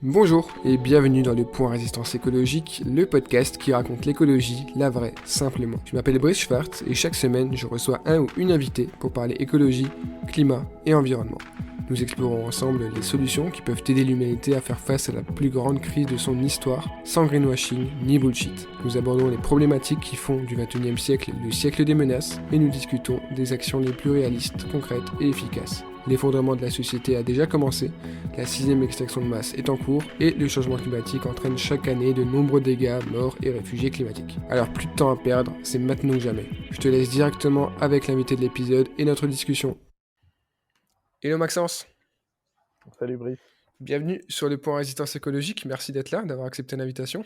Bonjour et bienvenue dans le Point Résistance écologique, le podcast qui raconte l'écologie, la vraie, simplement. Je m'appelle Brice Schwartz et chaque semaine je reçois un ou une invitée pour parler écologie, climat et environnement. Nous explorons ensemble les solutions qui peuvent aider l'humanité à faire face à la plus grande crise de son histoire, sans greenwashing ni bullshit. Nous abordons les problématiques qui font du XXIe siècle le siècle des menaces et nous discutons des actions les plus réalistes, concrètes et efficaces. L'effondrement de la société a déjà commencé, la 6e extinction de masse est en cours et le changement climatique entraîne chaque année de nombreux dégâts, morts et réfugiés climatiques. Alors plus de temps à perdre, c'est maintenant ou jamais. Je te laisse directement avec l'invité de l'épisode et notre discussion. Hello Maxence. Salut Brice. Bienvenue sur le Point Résistance écologique, merci d'être là, d'avoir accepté l'invitation.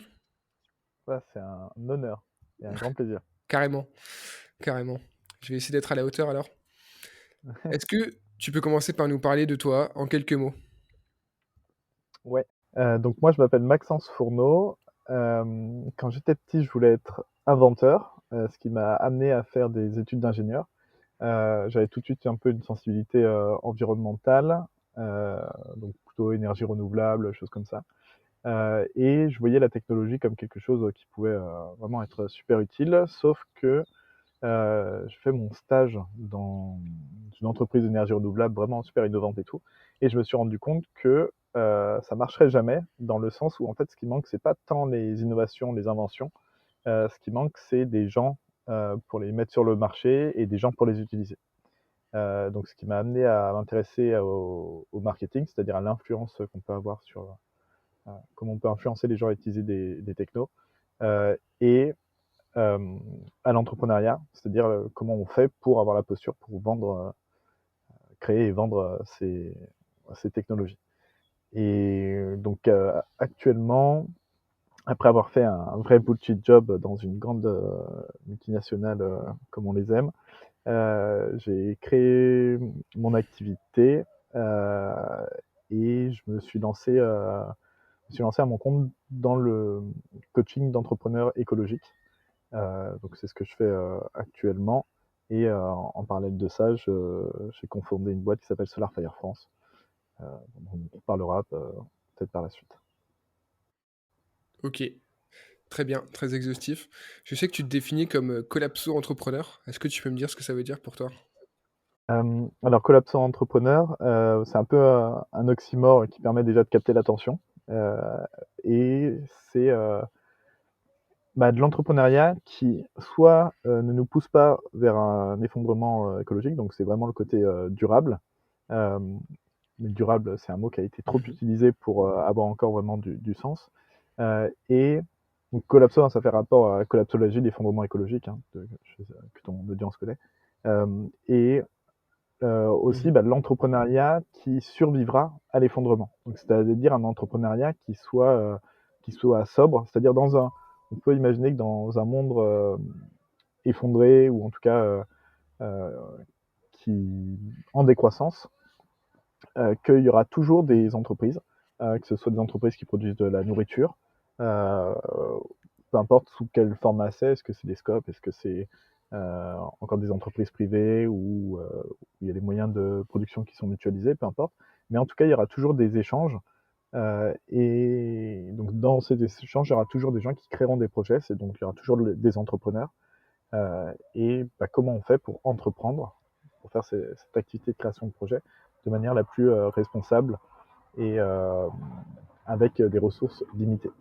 C'est un honneur et un grand plaisir. Carrément. Je vais essayer d'être à la hauteur alors. Est-ce que tu peux commencer par nous parler de toi en quelques mots? Ouais. Donc moi je m'appelle Maxence Fourneau. Quand j'étais petit, je voulais être inventeur, ce qui m'a amené à faire des études d'ingénieur. J'avais tout de suite un peu une sensibilité environnementale, euh, donc plutôt énergie renouvelable, choses comme ça. Et je voyais la technologie comme quelque chose qui pouvait vraiment être super utile, sauf que je fais mon stage dans une entreprise d'énergie renouvelable vraiment super innovante et tout, et je me suis rendu compte que ça marcherait jamais, dans le sens où en fait ce qui manque c'est pas tant les innovations, les inventions, ce qui manque c'est des gens pour les mettre sur le marché et des gens pour les utiliser. Donc ce qui m'a amené à m'intéresser au marketing, c'est-à-dire à l'influence qu'on peut avoir sur comment on peut influencer les gens à utiliser des technos, et euh, à l'entrepreneuriat, c'est-à-dire comment on fait pour avoir la posture pour vendre, créer et vendre ces technologies. Et donc actuellement, après avoir fait un vrai bullshit job dans une grande multinationale comme on les aime, j'ai créé mon activité, euh, et je me suis lancé à mon compte dans le coaching d'entrepreneurs écologiques. Donc c'est ce que je fais actuellement. Et en parallèle de ça, j'ai cofondé une boîte qui s'appelle Solar Fire France. Euh, on parlera peut-être par la suite. Ok, très bien, très exhaustif. Je sais que tu te définis comme collapso-entrepreneur. Est-ce que tu peux me dire ce que ça veut dire pour toi? Alors collapsant entrepreneur, c'est un peu un oxymore qui permet déjà de capter l'attention. Euh, et c'est de l'entrepreneuriat qui soit ne nous pousse pas vers un effondrement écologique, donc c'est vraiment le côté durable. Euh, mais durable, c'est un mot qui a été trop Mhm. utilisé pour avoir encore vraiment du sens. Et donc, collapso, hein, ça fait rapport à la collapsologie, l'effondrement écologique, hein, que ton audience connaît. Et aussi Mhm. l'entrepreneuriat qui survivra à l'effondrement. Donc, c'est-à-dire un entrepreneuriat qui soit sobre, c'est-à-dire on peut imaginer que dans un monde effondré, ou en tout cas euh, qui en décroissance, qu'il y aura toujours des entreprises, que ce soit des entreprises qui produisent de la nourriture, euh, peu importe sous quelle format c'est, est-ce que c'est des scopes, est-ce que c'est encore des entreprises privées, ou où il y a des moyens de production qui sont mutualisés, peu importe. Mais en tout cas, il y aura toujours des échanges. Et donc, dans ces échanges, il y aura toujours des gens qui créeront des projets, donc il y aura toujours des entrepreneurs. Et comment on fait pour entreprendre, pour faire cette activité de création de projet de manière la plus responsable et avec des ressources limitées.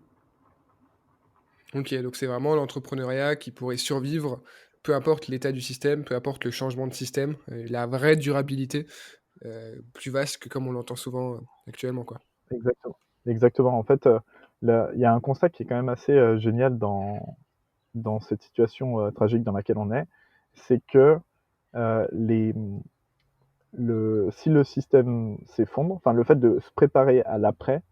Ok, donc c'est vraiment l'entrepreneuriat qui pourrait survivre, peu importe l'état du système, peu importe le changement de système, la vraie durabilité, plus vaste que comme on l'entend souvent actuellement, quoi. Exactement. Exactement. En fait, il y a un constat qui est quand même assez génial dans cette situation tragique dans laquelle on est, c'est que euh, les, si le système s'effondre, enfin le fait de se préparer à l'après,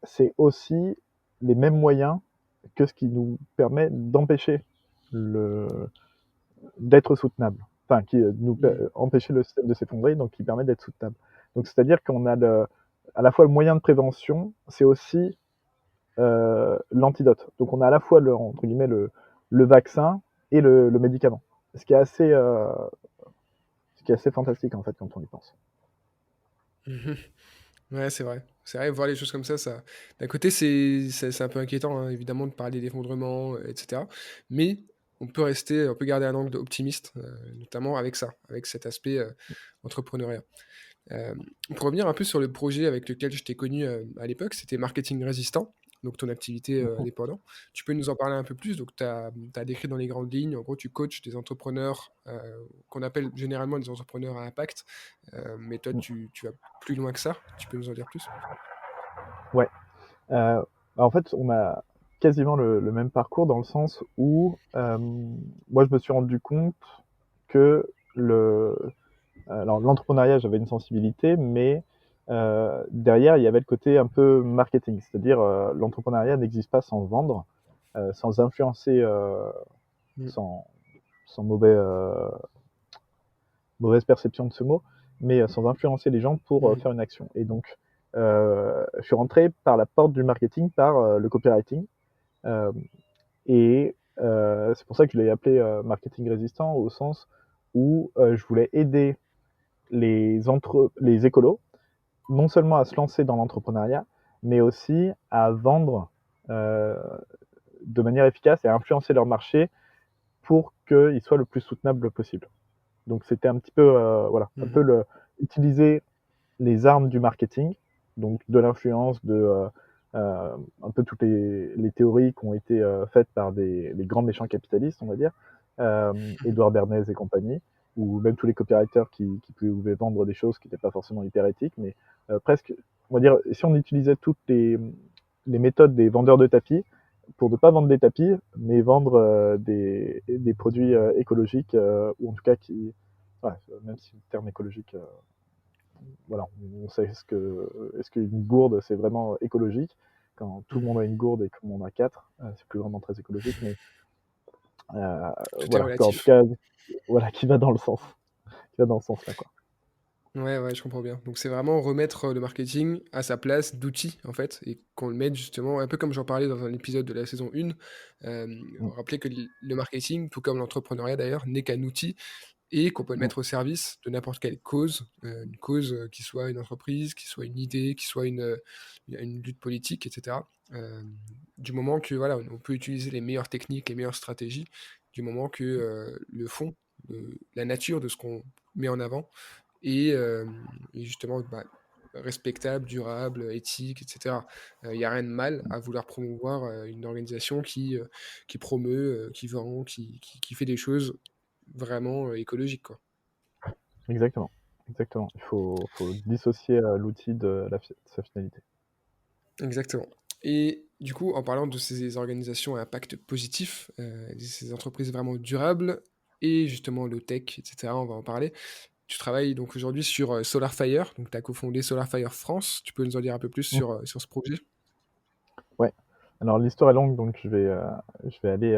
c'est aussi les mêmes moyens que ce qui nous permet d'empêcher le, d'être soutenable. Enfin, qui nous Mhm. empêcher le système de s'effondrer, donc qui permet d'être soutenable. Donc, c'est-à-dire qu'on a à la fois le moyen de prévention, c'est aussi l'antidote. Donc, on a à la fois entre guillemets le vaccin et le médicament. Ce qui est assez, ce qui est assez fantastique en fait quand on y pense. Mhm. Ouais, c'est vrai. C'est vrai, voir les choses comme ça d'un côté, c'est un peu inquiétant, hein, évidemment, de parler d'effondrement, et cetera. Mais on peut garder un angle optimiste, notamment avec ça, avec cet aspect, entrepreneuriat. Pour revenir un peu sur le projet avec lequel je t'ai connu, à l'époque, c'était Marketing Résistant, donc ton activité, Mmh. indépendant. Tu peux nous en parler un peu plus? Donc tu as décrit dans les grandes lignes, en gros, tu coaches des entrepreneurs, qu'on appelle généralement des entrepreneurs à impact, mais toi, Mmh. tu vas plus loin que ça. Tu peux nous en dire plus? Ouais. En fait, on a quasiment le même parcours dans le sens où, moi je me suis rendu compte que alors l'entrepreneuriat, j'avais une sensibilité, mais derrière, il y avait le côté un peu marketing. C'est-à-dire, l'entrepreneuriat n'existe pas sans vendre, sans influencer, Mmh. sans sans mauvaise perception de ce mot, mais sans influencer les gens pour, Mmh. faire une action et donc je suis rentré par la porte du marketing, par, le copywriting. Hem Et c'est pour ça que je l'ai appelé, marketing résistant au sens où, je voulais aider les écolos, non seulement à se lancer dans l'entrepreneuriat, mais aussi à vendre, heu, de manière efficace et à influencer leur marché pour qu'il soit le plus soutenable possible. Donc c'était un petit peu, voilà, un Mmh. peu utiliser les armes du marketing, donc de l'influence, un peu toutes les théories qui ont été faites par les grands méchants capitalistes, on va dire, Edouard Bernays et compagnie, ou même tous les copywriters qui pouvaient vendre des choses qui n'étaient pas forcément hyper éthiques, mais presque, on va dire, si on utilisait toutes les méthodes des vendeurs de tapis, pour ne pas vendre des tapis, mais vendre des produits écologiques, ou en tout cas qui, ouais, même si le terme écologique, voilà, on sait est-ce qu'une gourde c'est vraiment écologique. Quand tout le Mmh. monde a une gourde et que on a quatre, c'est plus vraiment très écologique, mais Tout est voilà, en tout relatif. cas, voilà, qui va dans ce sens-là, quoi. Ouais, ouais, je comprends bien. Donc c'est vraiment remettre, le marketing à sa place d'outil, en fait, et qu'on le mette justement un peu comme j'en parlais dans un épisode de la saison 1, Mm, rappeler que le marketing, tout comme l'entrepreneuriat d'ailleurs, n'est qu'un outil et qu'on peut le mm, mettre au service de n'importe quelle cause, une cause, qui soit une entreprise, qui soit une idée, qui soit une lutte politique et cetera. Du moment que voilà, on peut utiliser les meilleures techniques, les meilleures stratégies, du moment que, le fond, la nature de ce qu'on met en avant et justement, bah, respectable, durable, éthique et cetera. Il y a rien de mal à vouloir promouvoir, une organisation qui promeut, qui vend, qui fait des choses vraiment, écologiques, quoi. exactement, exactement. Faut dissocier l'outil de sa finalité. Exactement. Et du coup, en parlant de ces organisations à impact positif, ces entreprises vraiment durables et justement low-tech et cetera, on va en parler. Tu travailles donc aujourd'hui sur, Solarfire, donc tu as cofondé Solarfire France. Tu peux nous en dire un peu plus Mm, sur ce projet? ouais. Alors l'histoire est longue, donc je vais aller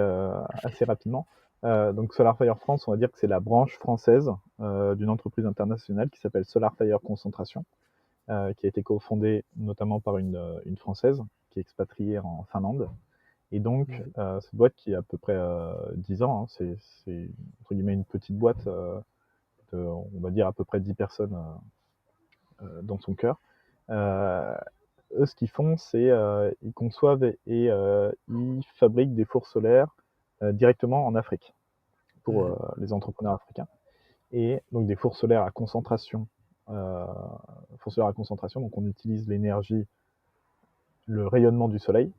assez rapidement. Donc Solarfire France, on va dire que c'est la branche française d'une entreprise internationale qui s'appelle Solarfire Concentration, qui a été cofondée notamment par une Française qui est expatriée en Finlande. Et donc, Mmh. cette boîte qui a à peu près 10 ans, hein, c'est entre guillemets une petite boîte on va dire à peu près 10 personnes dans son cœur. Euh, Eux, ce qu'ils font, c'est ils conçoivent et ils fabriquent des fours solaires directement en Afrique pour Mmh. les entrepreneurs africains. Et donc des fours solaires à concentration. Euh, Fours solaires à concentration, donc on utilise l'énergie, le rayonnement du soleil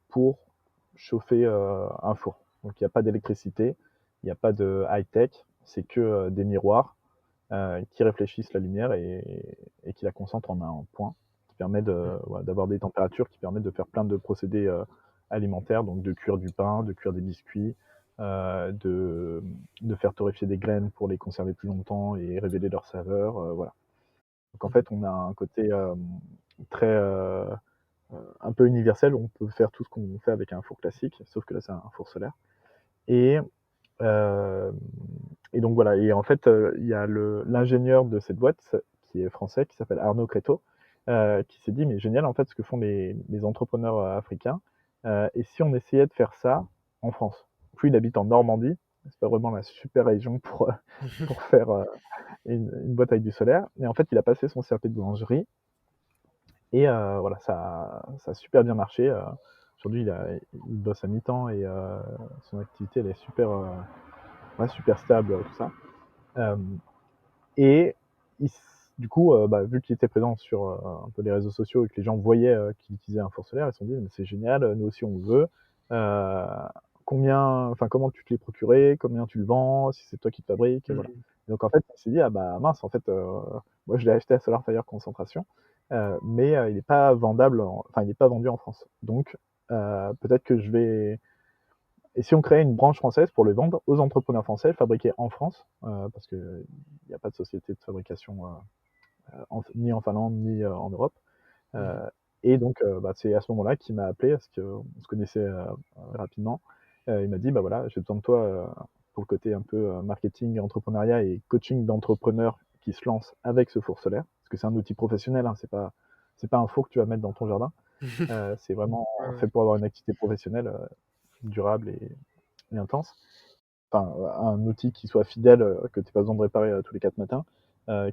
pour chauffer un four. Donc il n'y a pas d'électricité, il n'y a pas de high-tech, c'est que des miroirs qui réfléchissent la lumière et qui la concentrent en un point, qui permet Mmh. voilà, d'avoir des températures qui permettent de faire plein de procédés alimentaires, donc de cuire du pain, de cuire des biscuits, de faire torréfier des graines pour les conserver plus longtemps et révéler leur saveur. Voilà. Donc en Mmh. fait, on a un côté très un peu universel, on peut faire tout ce qu'on fait avec un four classique, sauf que là c'est un four solaire. Et, euh, et donc voilà, et en fait il y a l'ingénieur de cette boîte qui est français, qui s'appelle Arnaud Créteau, qui s'est dit mais génial en fait ce que font les entrepreneurs africains, et si on essayait de faire ça en France. Puis il habite en Normandie, c'est pas vraiment la super région pour faire une boîte avec du solaire. Et en fait il a passé son CAP de boulangerie, voilà, ça a super bien marché. Aujourd'hui, il bosse à mi-temps et son activité, elle est super, ouais, super stable, tout ça. Euh, et du coup, bah, vu qu'il était présent sur un peu les réseaux sociaux et que les gens voyaient qu'il utilisait un four solaire, ils se sont dit, mais c'est génial, nous aussi on le veut. Euh, comment tu te l'es procuré, combien tu le vends, si c'est toi qui le fabriques, voilà. Mhm. Et donc en fait, on s'est dit, ah bah mince, en fait, moi je l'ai acheté à SolarFire Concentration, mais il n'est pas vendable, enfin il n'est pas vendu en France. Donc peut-être que je vais, et si on créait une branche française pour le vendre aux entrepreneurs français, fabriqués en France, parce qu'il n'y a pas de société de fabrication ni en Finlande ni en Europe. Mhm. Euh, et donc, bah, c'est à ce moment-là qu'il m'a appelé, parce qu'on se connaissait rapidement. Il m'a dit, bah voilà, j'ai besoin de toi pour le côté un peu marketing, entrepreneuriat et coaching d'entrepreneurs qui se lancent avec ce four solaire, parce que c'est un outil professionnel, hein, c'est pas un four que tu vas mettre dans ton jardin. C'est vraiment Ouais, fait ouais. pour avoir une activité professionnelle durable et intense. Enfin, un outil qui soit fidèle, que tu n'aies pas besoin de réparer tous les 4 matins,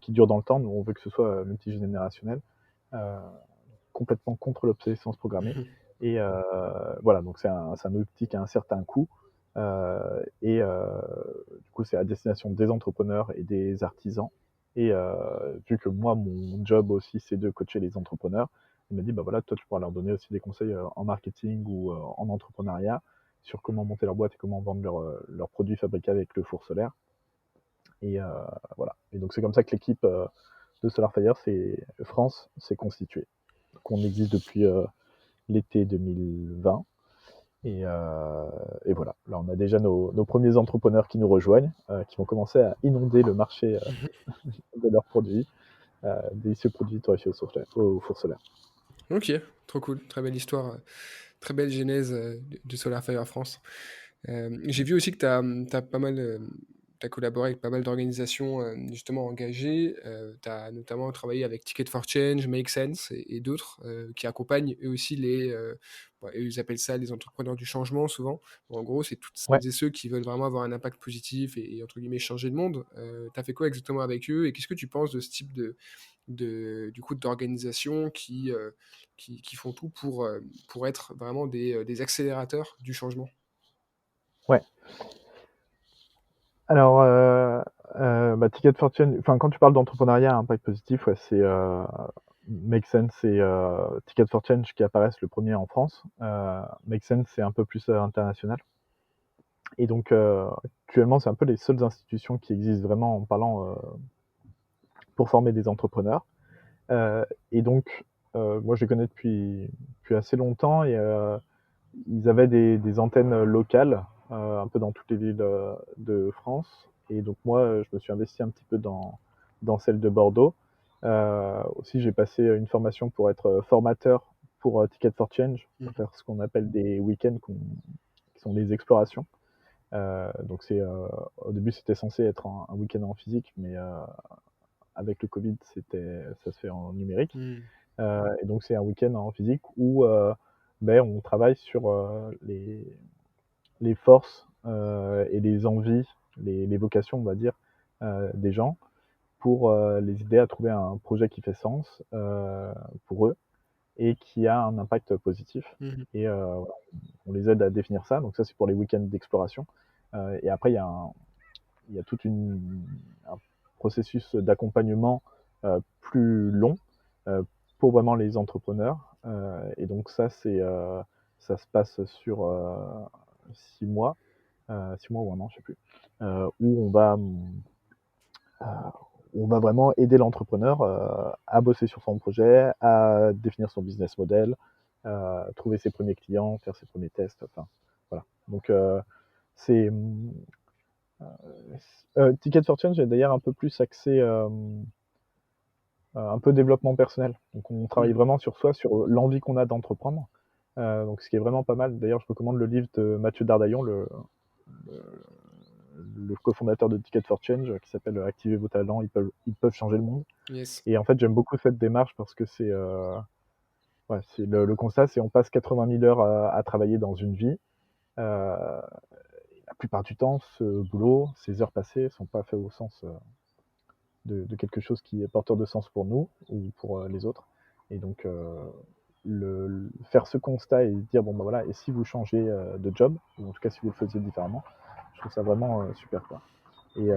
qui dure dans le temps. Nous, on veut que ce soit multigénérationnel, euh, complètement contre l'obsolescence programmée. Et voilà, donc c'est un outil qui a un certain coût. Du coup, c'est à destination des entrepreneurs et des artisans. Et vu que moi, mon job aussi, c'est de coacher les entrepreneurs, il m'a dit, bah voilà, toi, tu pourras leur donner aussi des conseils en marketing ou en entrepreneuriat sur comment monter leur boîte et comment vendre leurs produits fabriqués avec le four solaire. Et voilà. Et donc, c'est comme ça que l'équipe de SolarFire, c'est France, s'est constituée. Donc, on existe depuis l'été 2020. Et voilà, là on a déjà nos premiers entrepreneurs qui nous rejoignent, qui vont commencer à inonder le marché de leurs produits, délicieux produits torréfiés au four solaire. Ok, trop cool, très belle histoire, très belle genèse de SolarFire France. J'ai vu aussi que tu as pas mal, tu collaboré avec pas mal d'organisations justement engagées. Tu as notamment travaillé avec Ticket for Change, Make Sense et d'autres qui accompagnent eux aussi ils appellent ça les entrepreneurs du changement souvent. Bon, en gros, c'est toutes Ouais. celles et ceux qui veulent vraiment avoir un impact positif et entre guillemets changer le monde. Tu as fait quoi exactement avec eux et qu'est-ce que tu penses de ce type du coup, d'organisations qui font tout pour être vraiment des accélérateurs du changement? Ouais. Alors, bah, Ticket Fortune, enfin, quand tu parles d'entrepreneuriat à impact positif, ouais, c'est Make Sense et Ticket for Change qui apparaissent le premier en France. Make Sense, c'est un peu plus international. Et donc, actuellement, c'est un peu les seules institutions qui existent vraiment en parlant pour former des entrepreneurs. Et donc, moi, je les connais depuis assez longtemps et ils avaient des antennes locales un peu dans toutes les villes de France. Et donc, moi, je me suis investi un petit peu dans celle de Bordeaux. Aussi, j'ai passé une formation pour être formateur pour Ticket for Change, pour Mhm. faire ce qu'on appelle des week-ends qui sont des explorations. Donc, au début, c'était censé être un week-end en physique, mais avec le Covid, ça se fait en numérique. Mhm. Et donc, c'est un week-end en physique où ben, on travaille sur les forces et les envies, les vocations, on va dire, des gens pour les aider à trouver un projet qui fait sens pour eux et qui a un impact positif. Mhm. Et voilà, on les aide à définir ça. Donc ça, c'est pour les week-ends d'exploration. Et après, il y a tout un processus d'accompagnement plus long euh, pour vraiment les entrepreneurs. Et donc ça se passe sur 6 mois, 6 mois ou un an, je sais plus, où euh, on va vraiment aider l'entrepreneur à bosser sur son projet, à définir son business model, trouver ses premiers clients, faire ses premiers tests. Enfin, voilà. Donc c'est Ticket for Change est d'ailleurs un peu plus axé un peu développement personnel. Donc on travaille Mhm. vraiment sur soi, sur l'envie qu'on a d'entreprendre. Donc ce qui est vraiment pas mal. D'ailleurs, je recommande le livre de Mathieu Dardaillon, le, le cofondateur de Ticket for Change, qui s'appelle Activez vos talents, ils peuvent changer le monde. Yes. Et en fait, j'aime beaucoup cette démarche parce que ouais, c'est le constat, c'est on passe 80 000 heures à travailler dans une vie. Euh, la plupart du temps, ce boulot, ces heures passées, sont pas faites au sens de quelque chose qui est porteur de sens pour nous ou pour les autres. Et donc, faire ce constat et se dire, bon, bah voilà, et si vous changez de job, ou en tout cas si vous le faisiez différemment, je trouve ça vraiment super, quoi. Et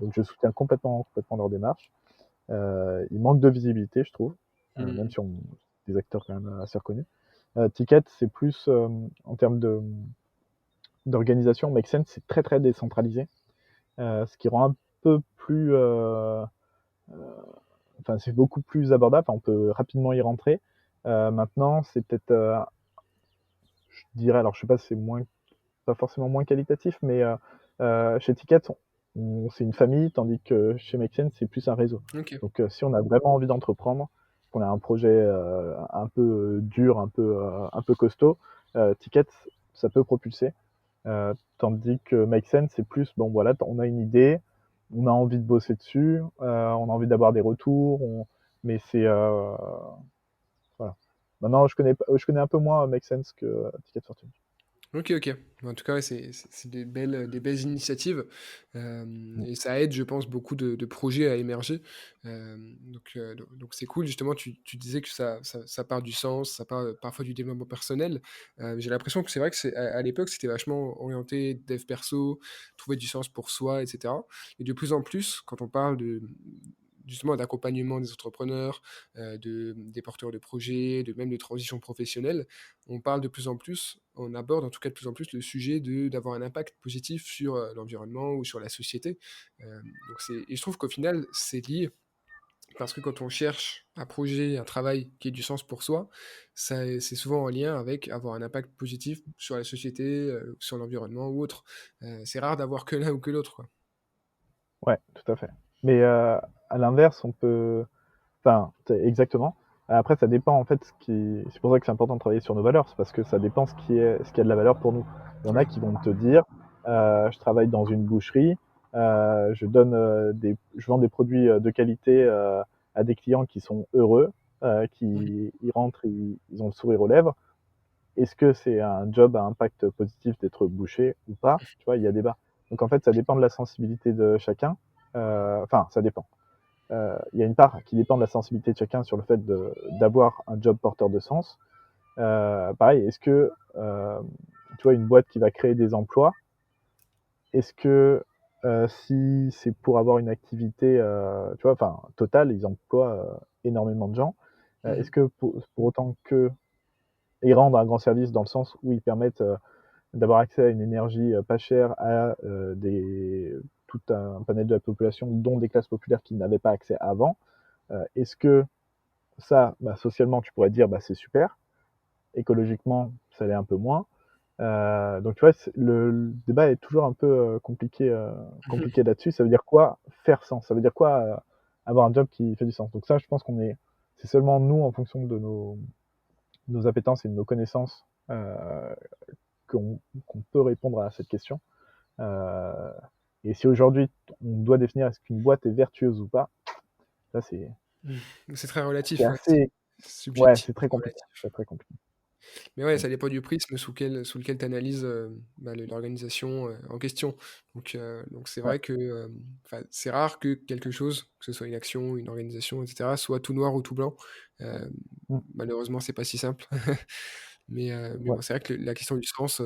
donc, je soutiens complètement leur démarche. Il manque de visibilité, je trouve, même Mmh. si on des acteurs quand même assez reconnus. Ticket, c'est plus en termes d'organisation. Make Sense, c'est très décentralisé, ce qui rend un peu plus, enfin, c'est beaucoup plus abordable. Enfin, on peut rapidement y rentrer. Maintenant, c'est peut-être, je dirais, alors je sais pas si c'est moins, pas forcément moins qualitatif, mais chez Ticket, c'est une famille, tandis que chez Make Sense, c'est plus un réseau. OK. Donc, si on a vraiment envie d'entreprendre, qu'on a un projet un peu dur, un peu costaud, Ticket, ça peut propulser. Tandis que Make Sense, c'est plus, bon voilà, on a une idée, on a envie de bosser dessus, on a envie d'avoir des retours, mais c'est voilà. Maintenant, je connais un peu moins Make Sense que Ticket Fortune. OK, OK. En tout cas, ouais, c'est des belles initiatives, Mm. et ça aide, je pense, beaucoup de projets à émerger, donc c'est cool. Justement, tu disais que ça part du sens, ça part, parfois du développement personnel. J'ai l'impression que c'est vrai que à l'époque, c'était vachement orienté dev perso, trouver du sens pour soi et cetera, et de plus en plus, quand on parle de justement d'accompagnement des entrepreneurs, des porteurs de projets, même de transition professionnelle, on parle de plus en plus, on aborde en tout cas de plus en plus le sujet d'avoir un impact positif sur l'environnement ou sur la société. Et je trouve qu'au final, c'est lié. Parce que quand on cherche un projet, un travail qui ait du sens pour soi, c'est souvent en lien avec avoir un impact positif sur la société, sur l'environnement ou autre. C'est rare d'avoir que l'un ou que l'autre, quoi. Ouais, tout à fait. Mais à l'inverse, on peut, enfin, exactement. Après, ça dépend en fait c'est pour ça que c'est important de travailler sur nos valeurs, c'est parce que ça dépend ce qui a de la valeur pour nous. Il y en a Ouais. qui vont te dire, je travaille dans une boucherie, je vends des produits de qualité à des clients qui sont heureux, Mmh. qui ils rentrent, ils ont le sourire aux lèvres. Est-ce que c'est un job à impact positif d'être boucher ou pas? Tu vois, il y a débat. Donc en fait, ça dépend de la sensibilité de chacun. Enfin, ça dépend. Il y a une part qui dépend de la sensibilité de chacun sur le fait d'avoir un job porteur de sens. Pareil, est-ce que, tu vois, une boîte qui va créer des emplois, est-ce que si c'est pour avoir une activité, tu vois, enfin, Total, ils emploient énormément de gens. Est-ce Mmh. que pour autant que ils rendent un grand service dans le sens où ils permettent d'avoir accès à une énergie pas chère à tout un panel de la population, dont des classes populaires qui n'avaient pas accès avant. Est-ce que ça, bah, socialement, tu pourrais dire, bah, c'est super. Écologiquement, ça l'est un peu moins. Donc, tu vois, le débat est toujours un peu compliqué là-dessus. Ça veut dire quoi faire sens? Ça veut dire quoi avoir un job qui fait du sens? Donc ça, je pense c'est seulement nous, en fonction de nos appétences et de nos connaissances, qu'on peut répondre à cette question. Euh, et si aujourd'hui on doit définir est-ce qu'une boîte est vertueuse ou pas, là Mmh. C'est très c'est relatif, ouais, c'est assez, ouais, subjectif, c'est très compliqué, relatif. c'est très compliqué. Mais ouais, Mm. ça dépend du prisme sous lequel tu analyses, l'organisation, en question. Donc c'est Ouais. vrai que, enfin, c'est rare que quelque chose, que ce soit une action, une organisation et cetera, soit tout noir ou tout blanc. Hem, Mm. Malheureusement, c'est pas si simple. Mais Ouais. bon, c'est vrai que la question du sens,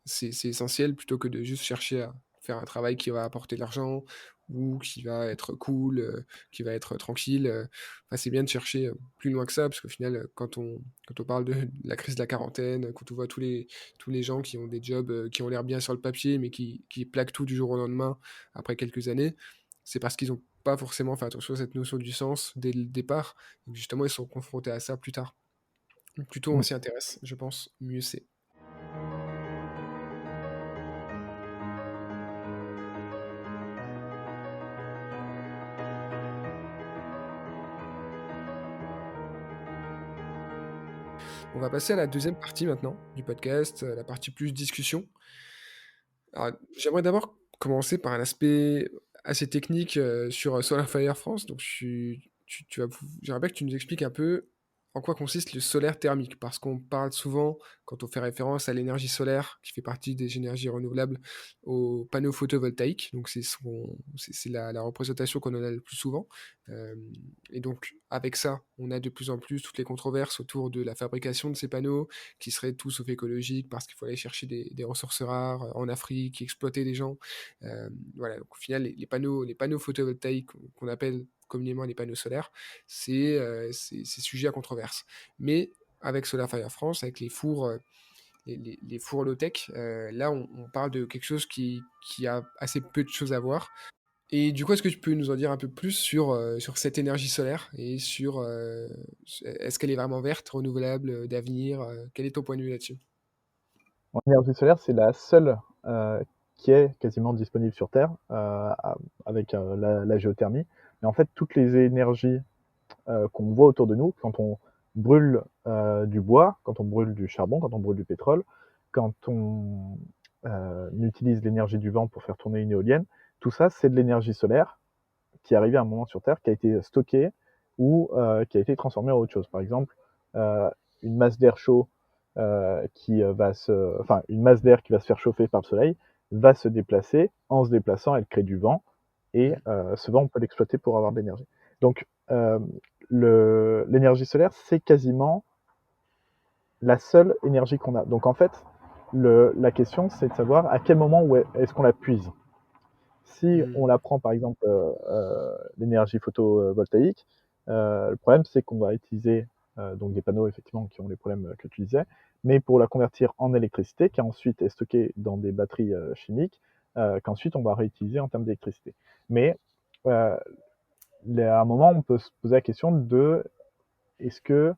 c'est essentiel plutôt que de juste chercher à faire un travail qui va apporter de l'argent ou qui va être cool, qui va être tranquille, enfin, c'est bien de chercher, plus loin que ça parce qu'au final, quand on parle de la crise de la quarantaine, quand on voit tous les gens qui ont des jobs, qui ont l'air bien sur le papier, mais qui plaquent tout du jour au lendemain après quelques années, c'est parce qu'ils ont pas forcément fait attention à cette notion du sens dès le départ et que justement ils sont confrontés à ça plus tard. Donc plus tôt on Mm. s'y intéresse, je pense, mieux c'est. On va passer à la deuxième partie maintenant du podcast, la partie plus discussion. Alors, j'aimerais d'abord commencer par un aspect assez technique, sur, Solar Fire France. Donc tu vas pou j'aimerais bien que tu nous expliques un peu, en quoi consiste le solaire thermique? Parce qu'on parle souvent, quand on fait référence à l'énergie solaire, qui fait partie des énergies renouvelables, aux panneaux photovoltaïques. Donc c'est la représentation qu'on en a le plus souvent. Hem et donc avec ça, on a de plus en plus toutes les controverses autour de la fabrication de ces panneaux, qui seraient tout sauf écologiques parce qu'il faut aller chercher des ressources rares, en Afrique, exploiter des gens. Voilà, donc au final, les panneaux photovoltaïques qu'on appelle communément les panneaux solaires, c'est sujet à controverse. Mais avec Solar Fire France, avec les fours, les fours low-tech, là, on parle de quelque chose qui a assez peu de choses à voir. Et du coup, est-ce que tu peux nous en dire un peu plus sur cette énergie solaire et est-ce qu'elle est vraiment verte, renouvelable, d'avenir? Quel est ton point de vue là-dessus? En énergie solaire, c'est la seule qui est quasiment disponible sur Terre, avec la géothermie. Mais en fait, toutes les énergies qu'on voit autour de nous, quand on brûle du bois, quand on brûle du charbon, quand on brûle du pétrole, quand on utilise l'énergie du vent pour faire tourner une éolienne, tout ça, c'est de l'énergie solaire qui est arrivée à un moment sur Terre, qui a été stockée ou qui a été transformée en autre chose. Par exemple, euh, une masse d'air chaud une masse d'air qui va se faire chauffer par le soleil va se déplacer. En se déplaçant, elle crée du vent et Mmh. ce vent, on peut l'exploiter pour avoir de l'énergie. Donc, l'énergie solaire, c'est quasiment la seule énergie qu'on a. Donc, en fait, la question, c'est de savoir à quel moment est-ce qu'on la puise. Si Mmh. on la prend, par exemple, l'énergie photovoltaïque, le problème, c'est qu'on va utiliser donc des panneaux, effectivement, qui ont les problèmes que tu disais, mais pour la convertir en électricité, qui ensuite est stockée dans des batteries chimiques, qu'ensuite on va réutiliser en termes d'électricité. Mais euh, à un moment, on peut se poser la question de est-ce que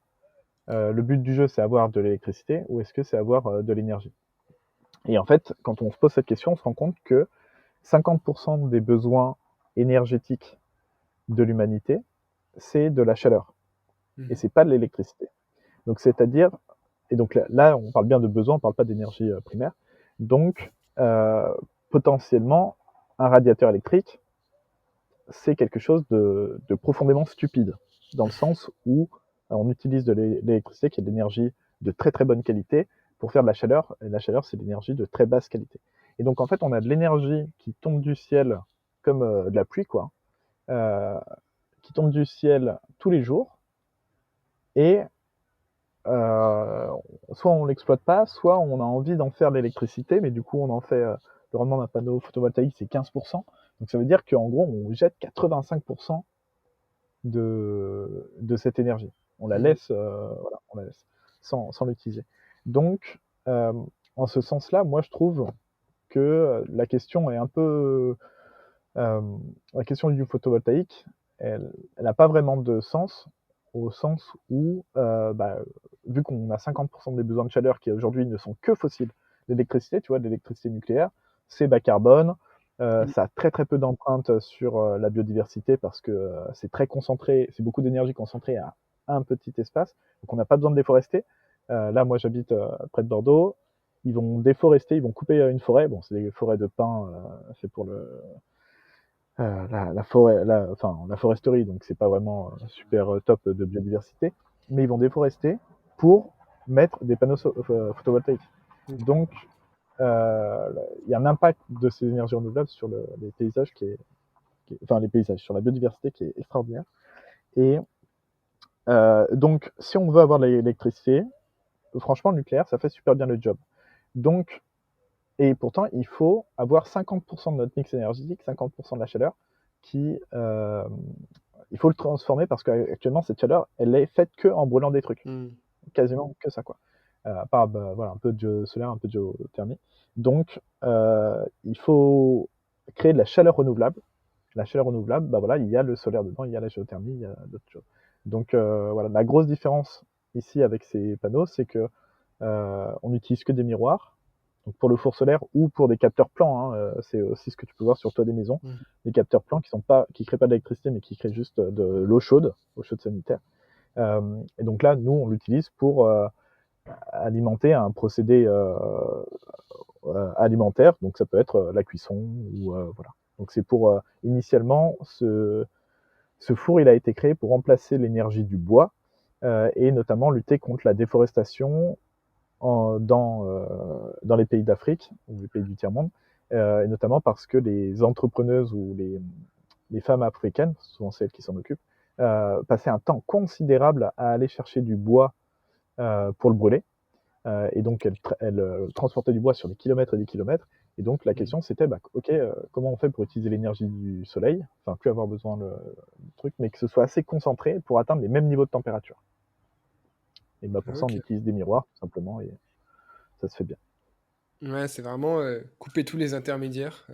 le but du jeu, c'est avoir de l'électricité ou est-ce que c'est avoir de l'énergie? Et en fait, quand on se pose cette question, on se rend compte que 50% des besoins énergétiques de l'humanité, c'est de la chaleur. Et Mmh. c'est pas de l'électricité. Donc, c'est-à-dire, et donc là, on parle bien de besoin, on parle pas d'énergie primaire. Donc, potentiellement, un radiateur électrique, c'est quelque chose de profondément stupide, dans le sens où on utilise de l'électricité, qui est de l'énergie de très très bonne qualité, pour faire de la chaleur, et la chaleur, c'est de l'énergie de très basse qualité. Et donc, en fait, on a de l'énergie qui tombe du ciel comme de la pluie, quoi, euh, qui tombe du ciel tous les jours, et euh, soit on l'exploite pas, soit on a envie d'en faire de l'électricité, mais du coup on en fait, le rendement d'un panneau photovoltaïque c'est 15%, donc ça veut dire qu'en gros on jette 85% de cette énergie. On la Mmh. laisse, voilà, on la laisse sans l'utiliser. Donc euh, en ce sens-là, moi je trouve que la question est un peu euh, la question du photovoltaïque, elle n'a pas vraiment de sens, au sens où, vu qu'on a 50% des besoins de chaleur qui aujourd'hui ne sont que fossiles, l'électricité, tu vois, de l'électricité nucléaire, c'est bas carbone, Mmh. ça a très très peu d'empreintes sur la biodiversité parce que c'est très concentré, c'est beaucoup d'énergie concentrée à un petit espace, donc on n'a pas besoin de déforester. Là, moi j'habite près de Bordeaux, ils vont déforester, ils vont couper une forêt, bon, c'est des forêts de pins, c'est pour la forêt, la foresterie, donc c'est pas vraiment super top de biodiversité, mais ils vont déforester pour mettre des panneaux photovoltaïques. OK. Donc, il y a un impact de ces énergies renouvelables sur les paysages enfin les paysages, sur la biodiversité qui est extraordinaire. Et donc, si on veut avoir de l'électricité, franchement, le nucléaire, ça fait super bien le job. Donc, et pourtant, il faut avoir 50% de notre mix énergétique, 50% de la chaleur, il faut le transformer parce qu'actuellement, cette chaleur, elle est faite que en brûlant des trucs. Mmh. Quasiment que ça, quoi. À part, voilà, un peu de solaire, un peu de géothermie. Donc, il faut créer de la chaleur renouvelable. La chaleur renouvelable, bah voilà, il y a le solaire dedans, il y a la géothermie, il y a d'autres choses. Donc, voilà, la grosse différence ici avec ces panneaux, c'est que on n'utilise que des miroirs. Donc pour le four solaire ou pour des capteurs plans, hein, c'est aussi ce que tu peux voir sur toit des maisons, Mmh. des capteurs plans qui créent pas d'électricité mais qui créent juste de l'eau chaude sanitaire. Et donc là, nous, on l'utilise pour alimenter un procédé alimentaire. Donc ça peut être la cuisson ou voilà. Donc c'est pour initialement ce four, il a été créé pour remplacer l'énergie du bois et notamment lutter contre la déforestation dans les pays d'Afrique ou les pays du tiers-monde, et notamment parce que les entrepreneuses ou les femmes africaines, souvent celles qui s'en occupent, passaient un temps considérable à aller chercher du bois pour le brûler. Et donc, elles transportaient du bois sur des kilomètres et des kilomètres. Et donc, la question, c'était, OK, comment on fait pour utiliser l'énergie du soleil, enfin, plus avoir besoin du truc, mais que ce soit assez concentré pour atteindre les mêmes niveaux de température. Et pour ça, on Ok. utilise des miroirs, tout simplement, et ça se fait bien. Ouais, c'est vraiment couper tous les intermédiaires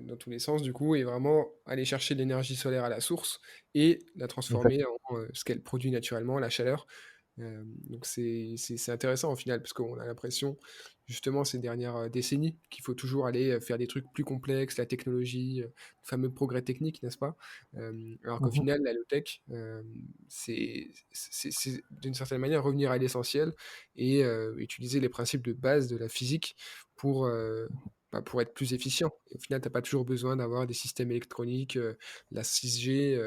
dans tous les sens du coup et vraiment aller chercher l'énergie solaire à la source et la Exact. transformer en ce qu'elle produit naturellement, la chaleur. Donc c'est intéressant au final parce qu'on a l'impression justement ces dernières décennies qu'il faut toujours aller faire des trucs plus complexes, la technologie, le fameux progrès technique, n'est-ce pas? Alors qu'au Mhm. final, la low-tech, c'est d'une certaine manière revenir à l'essentiel et utiliser les principes de base de la physique pour, pour être plus efficient. Et au final, tu as pas toujours besoin d'avoir des systèmes électroniques, la 6G,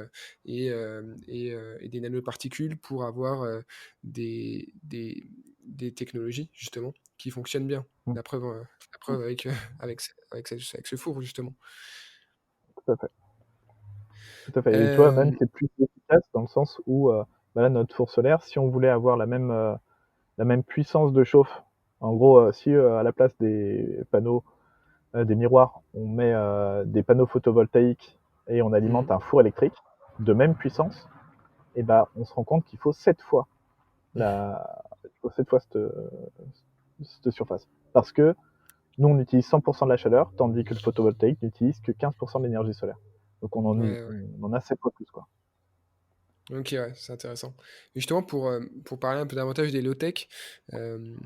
et des nanoparticules pour avoir, des technologies justement qui fonctionnent bien. Mm. La preuve avec, avec ce four justement. Tout à fait. Tout à fait. Et tu vois, même Hem, c'est plus efficace dans le sens où, là, notre four solaire, si on voulait avoir la même puissance de chauffe, en gros, si à la place des panneaux, des miroirs, on met des panneaux photovoltaïques et on mmh alimente un four électrique de même puissance, et on se rend compte qu'il faut 7 fois il faut 7 fois cette surface. Parce que nous, on utilise 100% de la chaleur, tandis que le photovoltaïque n'utilise que 15% de l'énergie solaire. Donc Ouais, ouais. on en a 7 fois plus, quoi. OK, ouais, c'est intéressant. Et justement pour parler un peu davantage des low-tech, je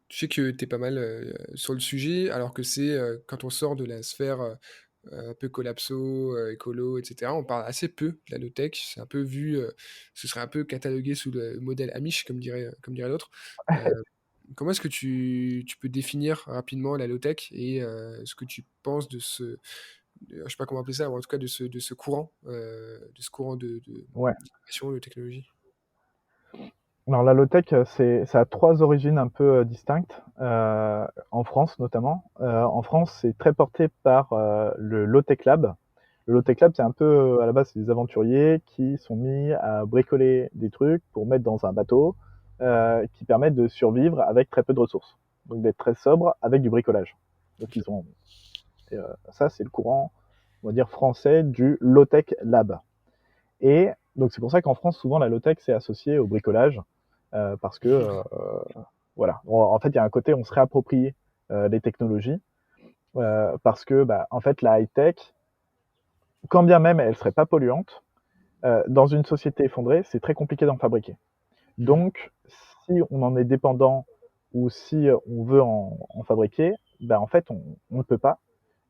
sais que tu es pas mal, sur le sujet alors que c'est, quand on sort de la sphère, un peu collapso, écolo et cetera. On parle assez peu de la low-tech. C'est un peu vu, ce serait un peu catalogué sous le modèle Amish comme dirait l'autre. Comment est-ce que tu peux définir rapidement la low-tech et ce que tu penses de ce je sais pas comment appeler ça, ou en tout cas de ce courant de Ouais. d'innovation, de technologie? Alors la low-tech, ça a trois origines un peu distinctes, en France notamment. En France, c'est très porté par le Low-Tech Lab. Le Low-Tech Lab, c'est un peu, à la base, c'est des aventuriers qui sont mis à bricoler des trucs pour mettre dans un bateau, qui permettent de survivre avec très peu de ressources. Donc d'être très sobre avec du bricolage. Donc OK. ils ont, ça c'est le courant, on va dire français du Low-Tech Lab. Et donc c'est pour ça qu'en France, souvent la low-tech c'est associé au bricolage, parce que voilà. En fait, il y a un côté on se réapproprie les technologies, parce que en fait la high-tech, quand bien même elle serait pas polluante, dans une société effondrée, c'est très compliqué d'en fabriquer. Mmh. Donc si on en est dépendant ou si on veut en fabriquer, en fait on ne peut pas.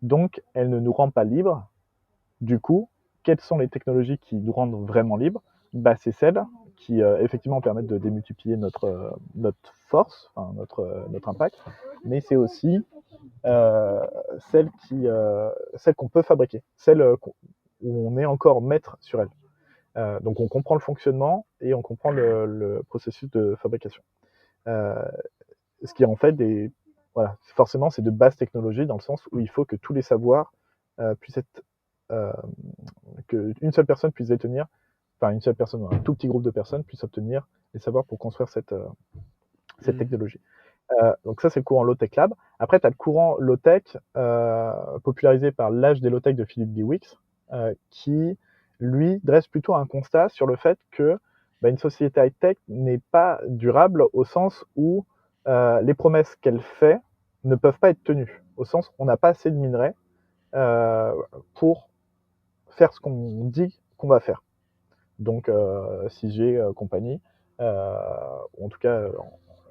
Donc elle ne nous rend pas libres. Du coup, quelles sont les technologies qui nous rendent vraiment libres? C'est celles qui effectivement permettent de démultiplier notre force, enfin, notre impact, mais c'est aussi euh, celles, celles qu'on peut fabriquer, celles où on est encore maître sur elles. Donc on comprend le fonctionnement et on comprend le processus de fabrication. Euh, Ce qui en fait voilà, forcément c'est de basse technologie dans le sens où il faut que tous les savoirs puissent être euh, qu'une seule personne puisse détenir, enfin une seule personne, un tout petit groupe de personnes puisse obtenir les savoirs pour construire cette Mmh. technologie. Donc ça, c'est le courant low-tech lab. Après, tu as le courant low-tech, popularisé par l'âge des low-tech de Philippe Biwix, qui, lui, dresse plutôt un constat sur le fait que une société high-tech n'est pas durable au sens où les promesses qu'elle fait ne peuvent pas être tenues. Au sens où on n'a pas assez de minerais euh, pour faire ce qu'on dit qu'on va faire. Donc 6G compagnie, ou en tout cas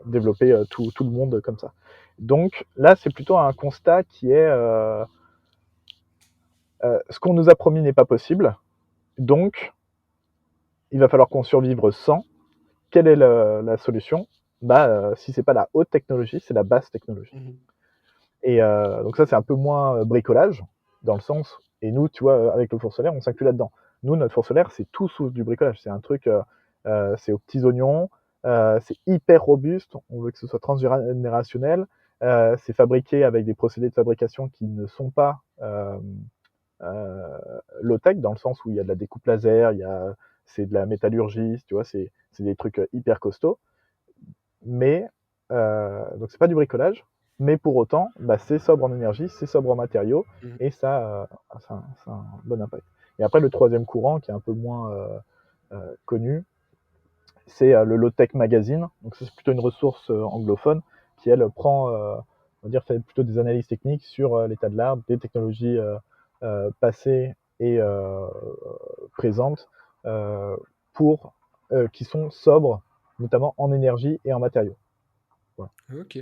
développer tout le monde comme ça. Donc là, c'est plutôt un constat qui est ce qu'on nous a promis n'est pas possible, donc il va falloir qu'on survive sans. Quelle est la solution? Si c'est pas la haute technologie, c'est la basse technologie. Mmh. Et donc ça, c'est un peu moins bricolage, dans le sens, et nous, tu vois, avec le four solaire, on s'inclut là-dedans. Nous, notre four solaire, c'est tout sous du bricolage. C'est un truc, c'est aux petits oignons, c'est hyper robuste, on veut que ce soit transgénérationnel, c'est fabriqué avec des procédés de fabrication qui ne sont pas low-tech, dans le sens où il y a de la découpe laser, c'est de la métallurgie, tu vois, c'est des trucs hyper costauds. Mais donc c'est pas du bricolage, mais pour autant, bah, c'est sobre en énergie, c'est sobre en matériaux, Mmh. et ça a un bon impact. Et après, le troisième courant, qui est un peu moins connu, c'est le Low Tech Magazine. Donc c'est plutôt une ressource anglophone qui, elle, on va dire, fait plutôt des analyses techniques sur l'état de l'art, des technologies passées et présentes, euh, pour, qui sont sobres, notamment en énergie et en matériaux. Voilà. OK.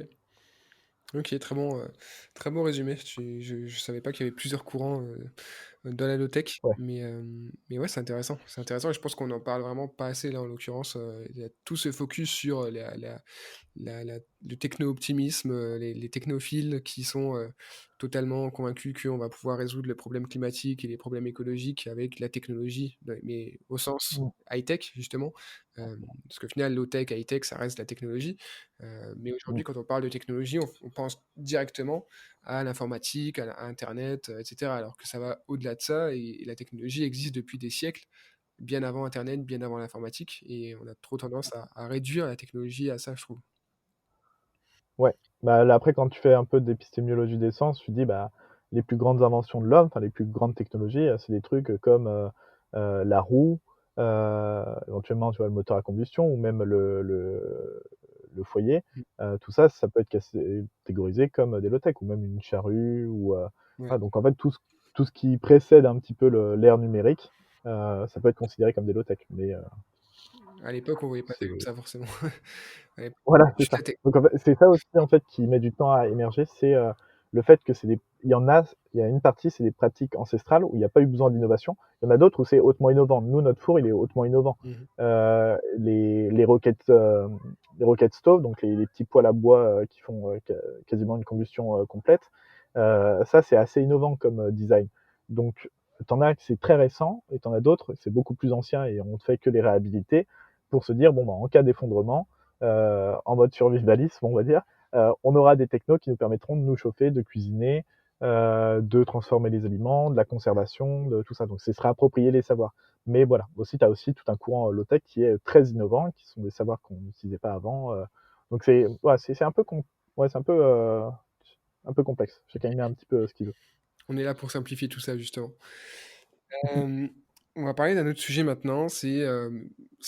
OK, très bon résumé. Je savais pas qu'il y avait plusieurs courants, dans la low-tech, Ouais. mais ouais, c'est intéressant. C'est intéressant et je pense qu'on en parle vraiment pas assez là, en l'occurrence, il y a tout ce focus sur, le techno-optimisme, les technophiles qui sont, totalement convaincus qu'on va pouvoir résoudre les problèmes climatiques et les problèmes écologiques avec la technologie, mais au sens Mm. high-tech justement, parce qu'au final low-tech, high-tech, ça reste la technologie, mais Mm. aujourd'hui quand on parle de technologie, on pense directement à l'informatique, à internet, et cetera, alors que ça va au-delà de ça et la technologie existe depuis des siècles, bien avant internet, bien avant l'informatique et on a trop tendance à réduire la technologie à ça, je trouve. Ouais. Bah, là, après, quand tu fais un peu d'épistémologie des sens, tu dis, bah, les plus grandes inventions de l'homme, enfin les plus grandes technologies, c'est des trucs comme la roue, éventuellement, tu vois, le moteur à combustion, ou même le foyer. Mmh. Tout ça, ça peut être catégorisé comme des low-tech, ou même une charrue, ou Ouais. voilà. Donc en fait, tout ce qui précède un petit peu l'ère numérique, ça peut être considéré comme des low-tech. Mais À l'époque, on voyait pas ça comme c'est ça forcément. À l'époque, voilà, c'est juste ça. la tech. Donc en fait, c'est ça aussi, en fait, qui met du temps à émerger, c'est le fait que il y a une partie, c'est des pratiques ancestrales où il n'y a pas eu besoin d'innovation. Il y en a d'autres où c'est hautement innovant. Nous, notre four, il est hautement innovant. Mmh mh. Les roquettes stoves, donc les petits poêles à bois qui font quasiment une combustion complète, ça, c'est assez innovant comme design. Donc, t'en as que c'est très récent, et t'en as d'autres, c'est beaucoup plus ancien, et on ne fait que les réhabiliter pour se dire, bon, bah, en cas d'effondrement, en mode survivalisme, on va dire, on aura des technos qui nous permettront de nous chauffer, de cuisiner, de transformer les aliments, de la conservation, de tout ça. Donc, c'est se réapproprier les savoirs. Mais voilà, aussi, tu as aussi tout un courant low-tech qui est très innovant, qui sont des savoirs qu'on n'utilisait pas avant. Donc, c'est un peu, ouais, c'est un peu complexe. Chacun y met un petit peu ce qu'il veut. On est là pour simplifier tout ça justement. Hem, on va parler d'un autre sujet maintenant, c'est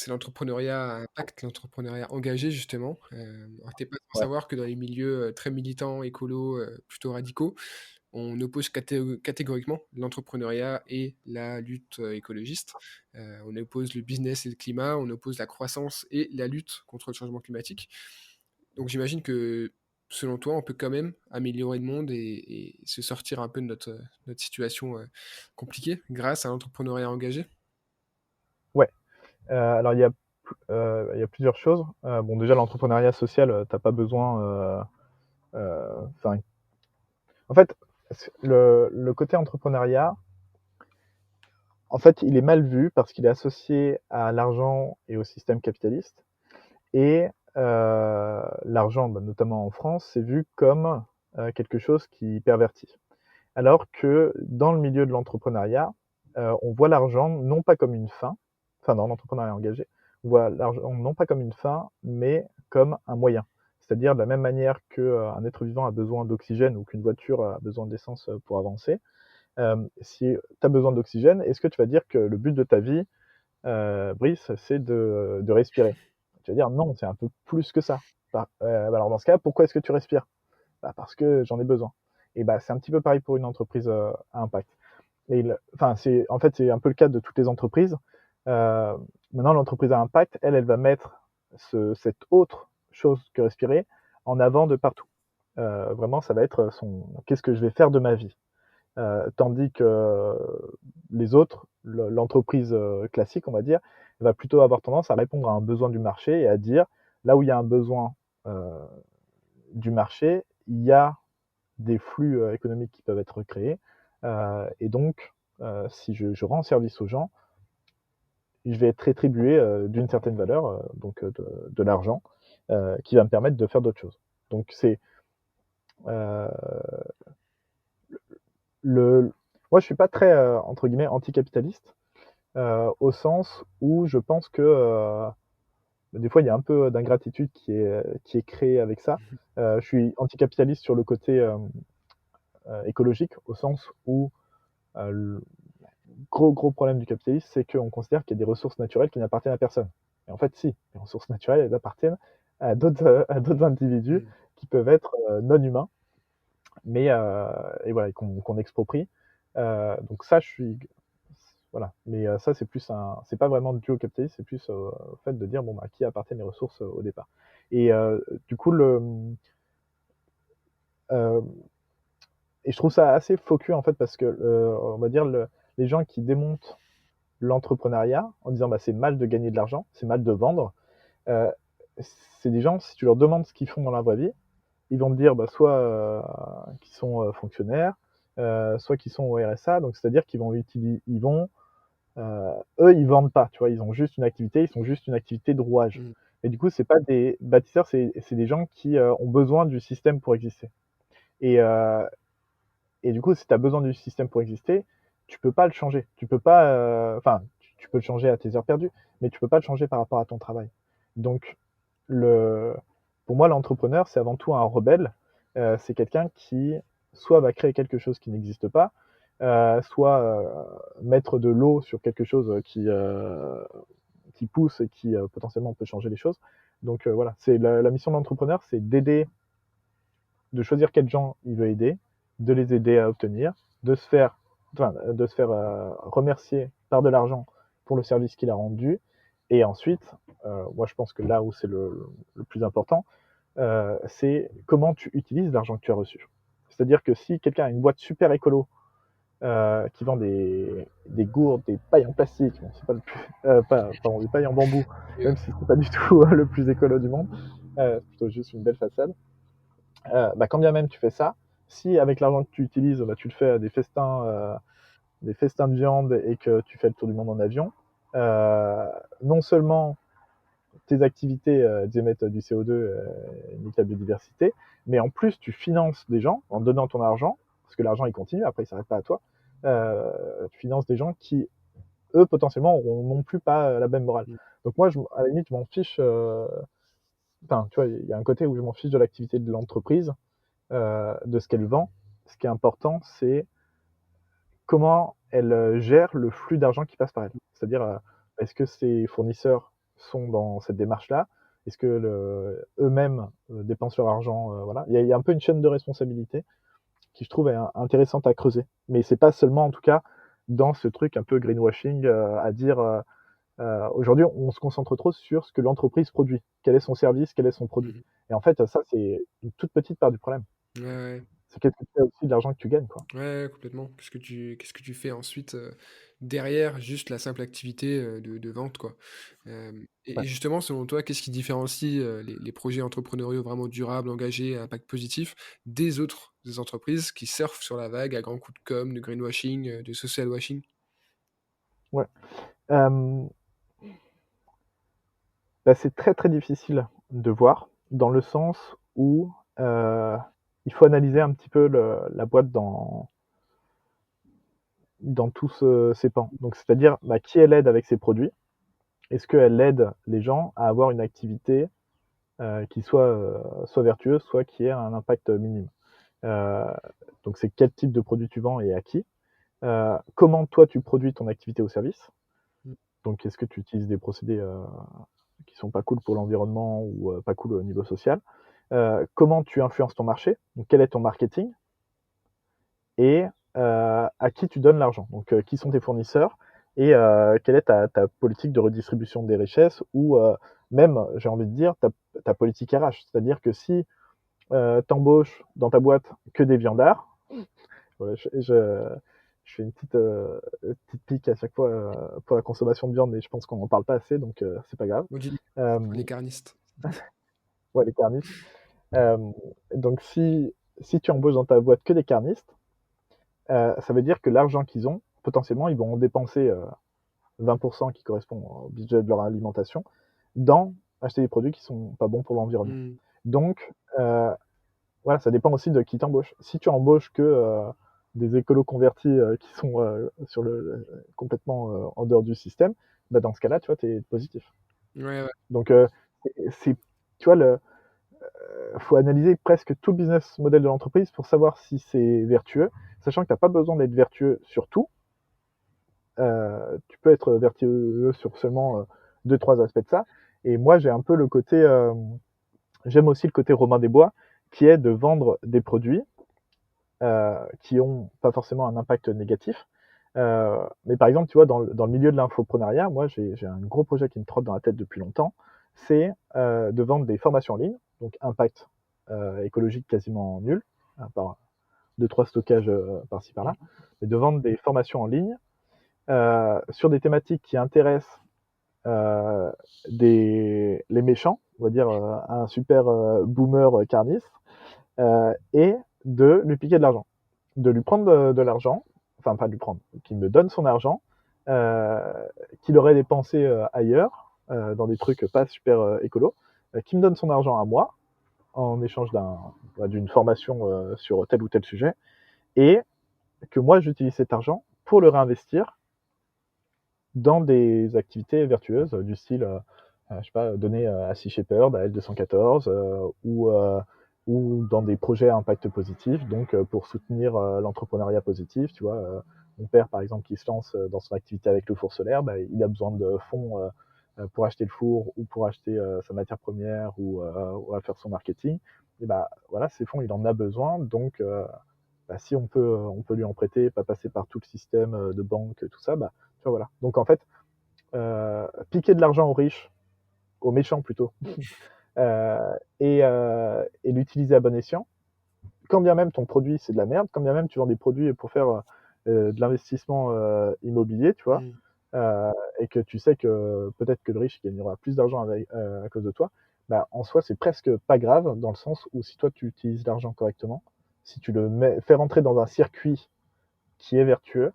l'entrepreneuriat à impact, l'entrepreneuriat engagé justement. Alors tu pas sans Ouais. savoir que dans les milieux, très militants, écolos, plutôt radicaux, on oppose catégoriquement l'entrepreneuriat et la lutte, écologiste. On oppose le business et le climat, on oppose la croissance et la lutte contre le changement climatique. Donc j'imagine que, selon toi, on peut quand même améliorer le monde et se sortir un peu de notre situation, compliquée grâce à l'entrepreneuriat engagé? Ouais. Alors, il y a plusieurs choses. Bon, déjà, l'entrepreneuriat social, tu pas besoin. Enfin, en fait, le côté entrepreneuriat, en fait, il est mal vu parce qu'il est associé à l'argent et au système capitaliste. Et l'argent, bah, notamment en France, c'est vu comme quelque chose qui pervertit. Alors que dans le milieu de l'entrepreneuriat, on voit l'argent non pas comme une fin, enfin dans l'entrepreneuriat engagé, on voit l'argent non pas comme une fin, mais comme un moyen. C'est-à-dire de la même manière qu'un être vivant a besoin d'oxygène, ou qu'une voiture a besoin d'essence pour avancer. Si tu as besoin d'oxygène, est-ce que tu vas dire que le but de ta vie, Brice, c'est de respirer? Tu vas dire non, c'est un peu plus que ça. Alors dans ce cas, pourquoi est-ce que tu respires? Bah, parce que j'en ai besoin. Et bah, c'est un petit peu pareil pour une entreprise à impact. Enfin, en fait, c'est un peu le cas de toutes les entreprises. Euh, Maintenant, l'entreprise à impact, elle va mettre cette autre chose que respirer en avant de partout. Vraiment, ça va être qu'est-ce que je vais faire de ma vie. Tandis que les autres, l'entreprise classique, on va dire, va plutôt avoir tendance à répondre à un besoin du marché, et à dire, là où il y a un besoin euh, du marché, il y a des flux économiques qui peuvent être créés. Et donc, si je rends service aux gens, je vais être rétribué d'une certaine valeur, donc de l'argent, qui va me permettre de faire d'autres choses. Donc c'est euh, le, moi je suis pas très entre guillemets anticapitaliste, au sens où je pense que des fois il y a un peu d'ingratitude qui est créée avec ça. Je suis anticapitaliste sur le côté écologique, au sens où le gros problème du capitalisme, c'est qu'on considère qu'il y a des ressources naturelles qui n'appartiennent à personne. Et en fait, si, les ressources naturelles, elles appartiennent à d'autres individus Mm. qui peuvent être non humains, mais et voilà, qu'on exproprie. Donc ça, je suis voilà. Mais ça, c'est pas vraiment dû au capitalisme, c'est plus au fait de dire bon, bah, à qui appartiennent les ressources au départ. Et du coup, euh, et je trouve ça assez faux cul en fait parce que on va dire les gens qui démontent l'entrepreneuriat en disant bah, c'est mal de gagner de l'argent, c'est mal de vendre. Euh, c'est des gens, si tu leur demandes ce qu'ils font dans la vraie vie, ils vont te dire bah, soit qu'ils sont fonctionnaires, soit qu'ils sont au RSA, donc c'est-à-dire qu'ils vont utiliser, eux, ils vendent pas, tu vois, ils ont juste une activité, ils sont juste une activité de rouage. Mm. Et du coup, c'est pas des bâtisseurs, c'est des gens qui ont besoin du système pour exister. Et, euh, et du coup, si tu as besoin du système pour exister, tu peux pas le changer. Tu peux pas, enfin, tu peux le changer à tes heures perdues, mais tu peux pas le changer par rapport à ton travail. Donc, le, pour moi, l'entrepreneur, c'est avant tout un rebelle. C'est quelqu'un qui soit va créer quelque chose qui n'existe pas, soit mettre de l'eau sur quelque chose qui pousse et qui potentiellement peut changer les choses. Donc voilà, c'est la mission de l'entrepreneur, c'est d'aider, de choisir quels gens il veut aider, de les aider à obtenir, de se faire remercier par de l'argent pour le service qu'il a rendu. Et ensuite, moi je pense que là où c'est le plus important, c'est comment tu utilises l'argent que tu as reçu. C'est-à-dire que si quelqu'un a une boîte super écolo qui vend des gourdes, des pailles en plastique, bon, c'est pas le plus, pardon, des pailles en bambou, même si c'est pas du tout le plus écolo du monde, c'est plutôt juste une belle façade. Bah, quand bien même tu fais ça, si avec l'argent que tu utilises, bah, tu le fais à des festins de viande et que tu fais le tour du monde en avion, non seulement tes activités émettent du CO2 et niquent la biodiversité, mais en plus tu finances des gens en donnant ton argent, parce que l'argent il continue, après il s'arrête pas à toi, tu finances des gens qui, eux, potentiellement, auront non plus pas la même morale. Mm. Donc moi, à la limite, je m'en fiche, enfin, tu vois, il y a un côté où je m'en fiche de l'activité de l'entreprise, de ce qu'elle vend. Ce qui est important, c'est comment elle gère le flux d'argent qui passe par elle. C'est-à-dire, est-ce que ses fournisseurs sont dans cette démarche-là? Est-ce que eux-mêmes dépensent leur argent? Voilà. Il y a un peu une chaîne de responsabilité qui, je trouve, est intéressante à creuser. Mais c'est pas seulement, en tout cas, dans ce truc un peu greenwashing, à dire aujourd'hui, on se concentre trop sur ce que l'entreprise produit. Quel est son service? Quel est son produit? Mhm. Et en fait, ça, c'est une toute petite part du problème. Ouais, ouais. C'est qu'est-ce que tu fais aussi de l'argent que tu gagnes, quoi. Ouais, complètement. Qu'est-ce que tu fais ensuite derrière juste la simple activité de vente, quoi. Et Ouais. justement, selon toi, qu'est-ce qui différencie les projets entrepreneuriaux vraiment durables, engagés, à impact positif, des autres des entreprises qui surfent sur la vague à grands coups de com, de greenwashing, de social washing? Ouais. Euh, Bah, c'est très très difficile de voir, dans le sens où il faut analyser un petit peu la boîte dans tous ses pans. Donc, c'est-à-dire bah, qui elle aide avec ses produits. Est-ce qu'elle aide les gens à avoir une activité qui soit vertueuse, soit qui ait un impact minime. Euh, donc, c'est quel type de produit tu vends et à qui. Comment toi tu produis ton activité ou service. Mmh. Donc, est-ce que tu utilises des procédés qui sont pas cool pour l'environnement ou pas cool au niveau social. Comment tu influences ton marché, donc quel est ton marketing, et à qui tu donnes l'argent, donc qui sont tes fournisseurs, et quelle est ta politique de redistribution des richesses, ou même, j'ai envie de dire, ta politique RH. C'est-à-dire que si tu embauches dans ta boîte que des viandards, voilà, je fais une petite pique à chaque fois pour la consommation de viande, mais je pense qu'on n'en parle pas assez, donc c'est pas grave. On dit Euh, les carnistes. ouais, les carnistes. Euh, donc si tu embauches dans ta boîte que des carnistes, ça veut dire que l'argent qu'ils ont, potentiellement, ils vont en dépenser 20% qui correspond au budget de leur alimentation, dans acheter des produits qui sont pas bons pour l'environnement. Mmh. Donc, voilà, ça dépend aussi de qui t'embauche. Si tu embauches que des écolos convertis qui sont complètement en dehors du système, bah dans ce cas-là, tu vois, tu es positif. Ouais, ouais. Donc, tu vois, faut analyser presque tout le business model de l'entreprise pour savoir si c'est vertueux, sachant que tu n'as pas besoin d'être vertueux sur tout. Tu peux être vertueux sur seulement deux, trois aspects de ça. Et moi, j'ai un peu le côté, j'aime aussi le côté Robin des Bois, qui est de vendre des produits qui ont pas forcément un impact négatif. Mais par exemple, tu vois, dans le milieu de l'infoprenariat, moi, j'ai un gros projet qui me trotte dans la tête depuis longtemps, c'est de vendre des formations en ligne, donc impact écologique quasiment nul, à part deux, trois stockages par-ci par-là, mais de vendre des formations en ligne sur des thématiques qui intéressent euh, les méchants, on va dire un super boomer carniste, et de lui piquer de l'argent. De lui prendre de l'argent, enfin pas de lui prendre, qu'il me donne son argent, euh, qu'il aurait dépensé ailleurs, dans des trucs pas super écolo, qui me donne son argent à moi, en échange d'une formation sur tel ou tel sujet, et que moi j'utilise cet argent pour le réinvestir dans des activités vertueuses du style, je sais pas, donner à Sea Shepherd, à L214, ou dans des projets à impact positif, donc pour soutenir l'entrepreneuriat positif, tu vois. Mon père, par exemple, qui se lance dans son activité avec le four solaire, bah, il a besoin de fonds pour acheter le four ou pour acheter sa matière première ou à faire son marketing. Et bah voilà, ces fonds, il en a besoin, donc bah, si on peut lui en prêter, pas passer par tout le système de banque, tout ça, bah, tu vois, voilà. Donc en fait, piquer de l'argent aux riches, aux méchants plutôt, et l'utiliser à bon escient, quand bien même ton produit c'est de la merde, quand bien même tu vends des produits pour faire de l'investissement immobilier, tu vois, Mmh. euh, et que tu sais que peut-être que le riche gagnera plus d'argent à cause de toi, bah, en soi c'est presque pas grave dans le sens où si toi tu utilises l'argent correctement, si tu fais rentrer dans un circuit qui est vertueux,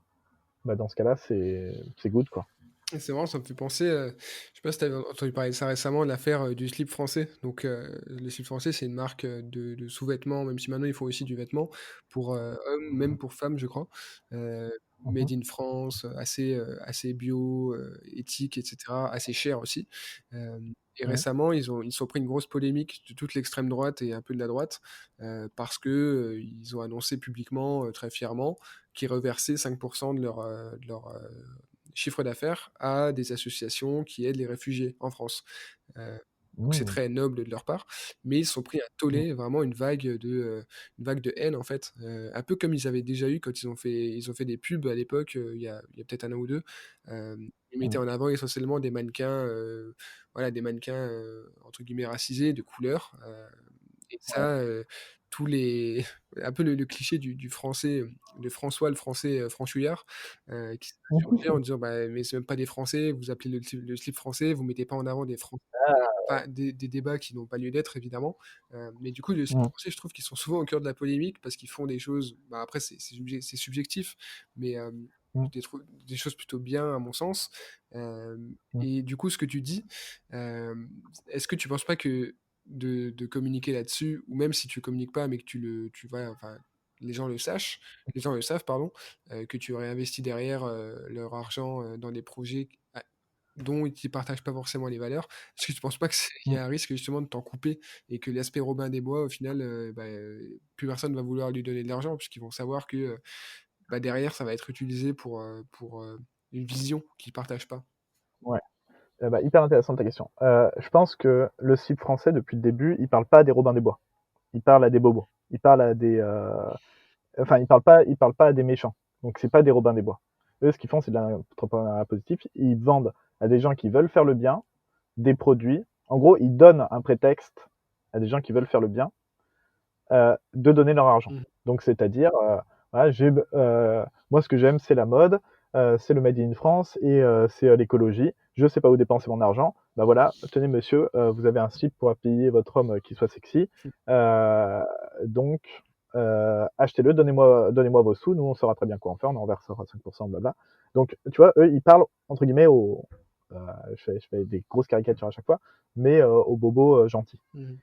bah, dans ce cas-là c'est good quoi. Et c'est marrant, ça me fait penser, je sais pas si tu avais entendu parler de ça récemment, l'affaire, du slip français. Donc, le slip français, c'est une marque, de sous-vêtements, même si maintenant ils font aussi du vêtement pour, hommes, même pour femmes, je crois. Heu, Mhm. Made in France, assez bio, éthique et cetera, assez cher aussi. Et Mhm. récemment, ils se sont pris une grosse polémique de toute l'extrême droite et un peu de la droite, parce que, ils ont annoncé publiquement, très fièrement, qu'ils reversaient 5 de leur chiffre d'affaires à des associations qui aident les réfugiés en France. Donc c'est Mhm. très noble de leur part, mais ils se sont pris un Mhm. tollé, vraiment une vague de haine en fait, un peu comme ils avaient déjà eu quand ils ont fait des pubs à l'époque, il y a peut-être 1 an ou 2. Ils mettaient Mhm. en avant essentiellement des mannequins, voilà, des mannequins, entre guillemets «racisés» de couleur, et Ouais. ça, tous les un peu le cliché du français, de François le français, franchouillard, qui s'est insurgé en disant: «Bah, mais c'est même pas des Français, vous appelez le slip français, vous mettez pas en avant des Français». Enfin, des débats qui n'ont pas lieu d'être évidemment, mais du coup, le slip Mhm. français, je trouve qu'ils sont souvent au cœur de la polémique parce qu'ils font des choses, bah, après c'est subjectif, mais Mhm. je les trouve des choses plutôt bien à mon sens, Mhm. et du coup, ce que tu dis, est-ce que tu penses pas que de communiquer là-dessus, ou même si tu communiques pas, mais que tu vois, enfin, les gens le savent, pardon, que tu aurais investi derrière, leur argent, dans des projets dont ils ne partagent pas forcément les valeurs. Est-ce que tu penses pas que c'est il y Mhm. a un risque justement de t'en couper et que l'aspect Robin des Bois au final, bah, plus personne va vouloir lui donner de l'argent puisqu'ils vont savoir que, bah, derrière ça va être utilisé pour, une vision qu'ils partagent pas? Ouais. Bah, hyper intéressante ta question. Je pense que le slip français, depuis le début, il parle pas à des Robins des Bois. Il parle à des bobos. Il parle à des, enfin, il parle pas à des méchants. Donc, c'est pas des Robins des Bois. Eux, ce qu'ils font, c'est de l'entrepreneuriat positif. Ils vendent à des gens qui veulent faire le bien des produits. En gros, ils donnent un prétexte à des gens qui veulent faire le bien de donner leur argent. Mmh. Donc, c'est-à-dire, voilà, moi, ce que j'aime, c'est la mode, c'est le Made in France et c'est l'écologie. Je ne sais pas où dépenser mon argent. Ben voilà, tenez, monsieur, vous avez un slip pour payer votre homme qui soit sexy. Mmh. Euh, donc, achetez-le, donnez-moi vos sous, nous on saura très bien quoi en faire, on en versera 5%, blabla. Donc tu vois, eux ils parlent entre guillemets euh, je fais des grosses caricatures à chaque fois, mais aux bobos gentils. Mhm.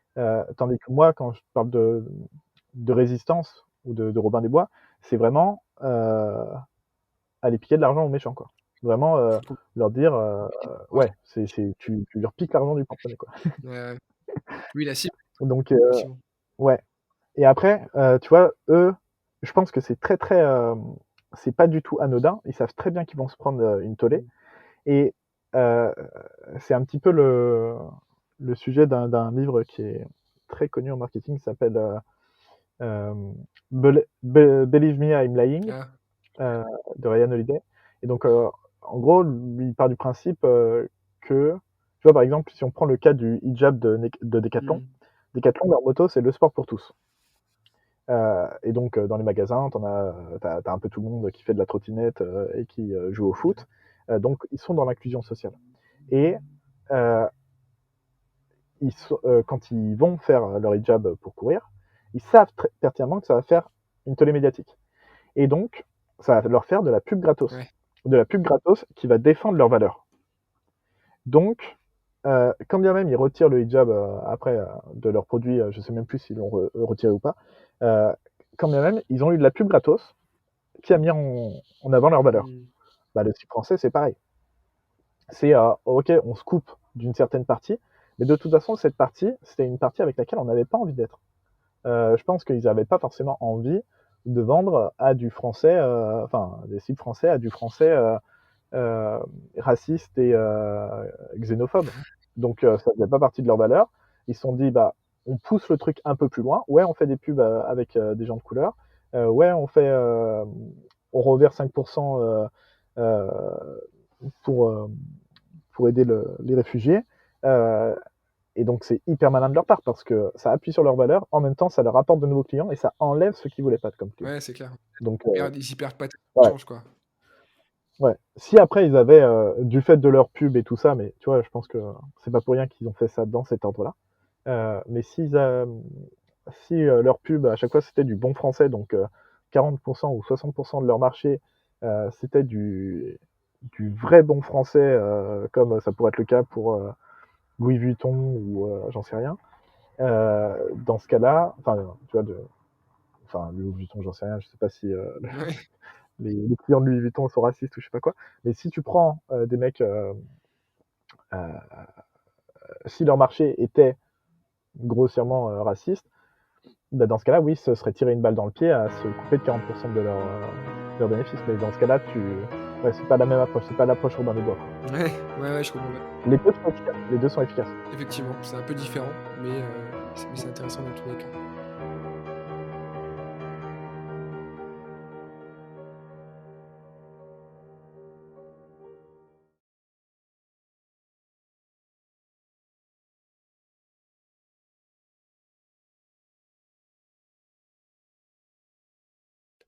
Tandis que moi, quand je parle de résistance ou de Robin des Bois, c'est vraiment aller piquer de l'argent aux méchants, quoi. Vraiment leur dire, Ouais. ouais, tu leur piques l'argent du porte-monnaie, quoi. Ouais. Oui, la cible, Donc, effectivement. ouais. Et après, tu vois, eux, je pense que c'est très, très, c'est pas du tout anodin. Ils savent très bien qu'ils vont se prendre une tollée. Mhm. Et euh, c'est un petit peu le sujet d'un livre qui est très connu en marketing, qui s'appelle euh, Believe Me, I'm Lying, Ah, euh, de Ryan Holiday. Et donc, en gros, lui, il part du principe que, tu vois, par exemple, si on prend le cas du hijab de Decathlon, mhm. Decathlon, leur moto, c'est le sport pour tous. Et donc, dans les magasins, t'as un peu tout le monde qui fait de la trottinette et qui joue au foot. Donc, ils sont dans l'inclusion sociale. Et euh, quand ils vont faire leur hijab pour courir, ils savent très pertinemment que ça va faire une tollée médiatique. Et donc, ça va leur faire de la pub gratos. Ouais. De la pub gratos qui va défendre leurs valeurs. Donc, quand bien même ils retirent le hijab après de leurs produits, je sais même plus s'ils l'ont retiré ou pas, euh, quand bien même ils ont eu de la pub gratos qui a mis en avant leurs valeurs. Mhm. Bah, le site français, c'est pareil. C'est, ok, on se coupe d'une certaine partie, mais de toute façon, cette partie, c'était une partie avec laquelle on n'avait pas envie d'être. Je pense qu'ils n'avaient pas forcément envie de vendre à du français, enfin, des sites français à du français euh, raciste et xénophobe. Donc, ça faisait pas partie de leurs valeurs. Ils se sont dit, bah, on pousse le truc un peu plus loin. Ouais, on fait des pubs avec des gens de couleur. Ouais, on reverse 5% euh, pour, euh, pour aider les réfugiés. Euh, et donc c'est hyper malin de leur part parce que ça appuie sur leurs valeurs, en même temps ça leur apporte de nouveaux clients et ça enlève ceux qui voulaient pas de comme clients. Ouais, c'est clair. Donc Ils y perdent pas de ouais, change, quoi. ouais. Si après ils avaient du fait de leur pub et tout ça, mais tu vois, je pense que c'est pas pour rien qu'ils ont fait ça dans cet ordre-là. Mais si leur pub à chaque fois c'était du bon français, donc 40% ou 60% de leur marché, c'était du vrai bon français, comme ça pourrait être le cas pour Louis Vuitton ou j'en sais rien. Dans ce cas-là, enfin, tu vois, enfin, Louis Vuitton, j'en sais rien, je sais pas si Ouais. les clients de Louis Vuitton sont racistes ou je sais pas quoi, mais si tu prends des mecs, si leur marché était grossièrement raciste, bah, dans ce cas-là, oui, ce serait tirer une balle dans le pied à se couper de 40% de leurs bénéfices, mais dans ce cas-là, ouais, c'est pas la même approche, c'est pas l'approche Robin des Bois. Ouais, ouais, ouais, je comprends bien. Les deux sont efficaces. Effectivement, c'est un peu différent, mais c'est intéressant dans tous les cas.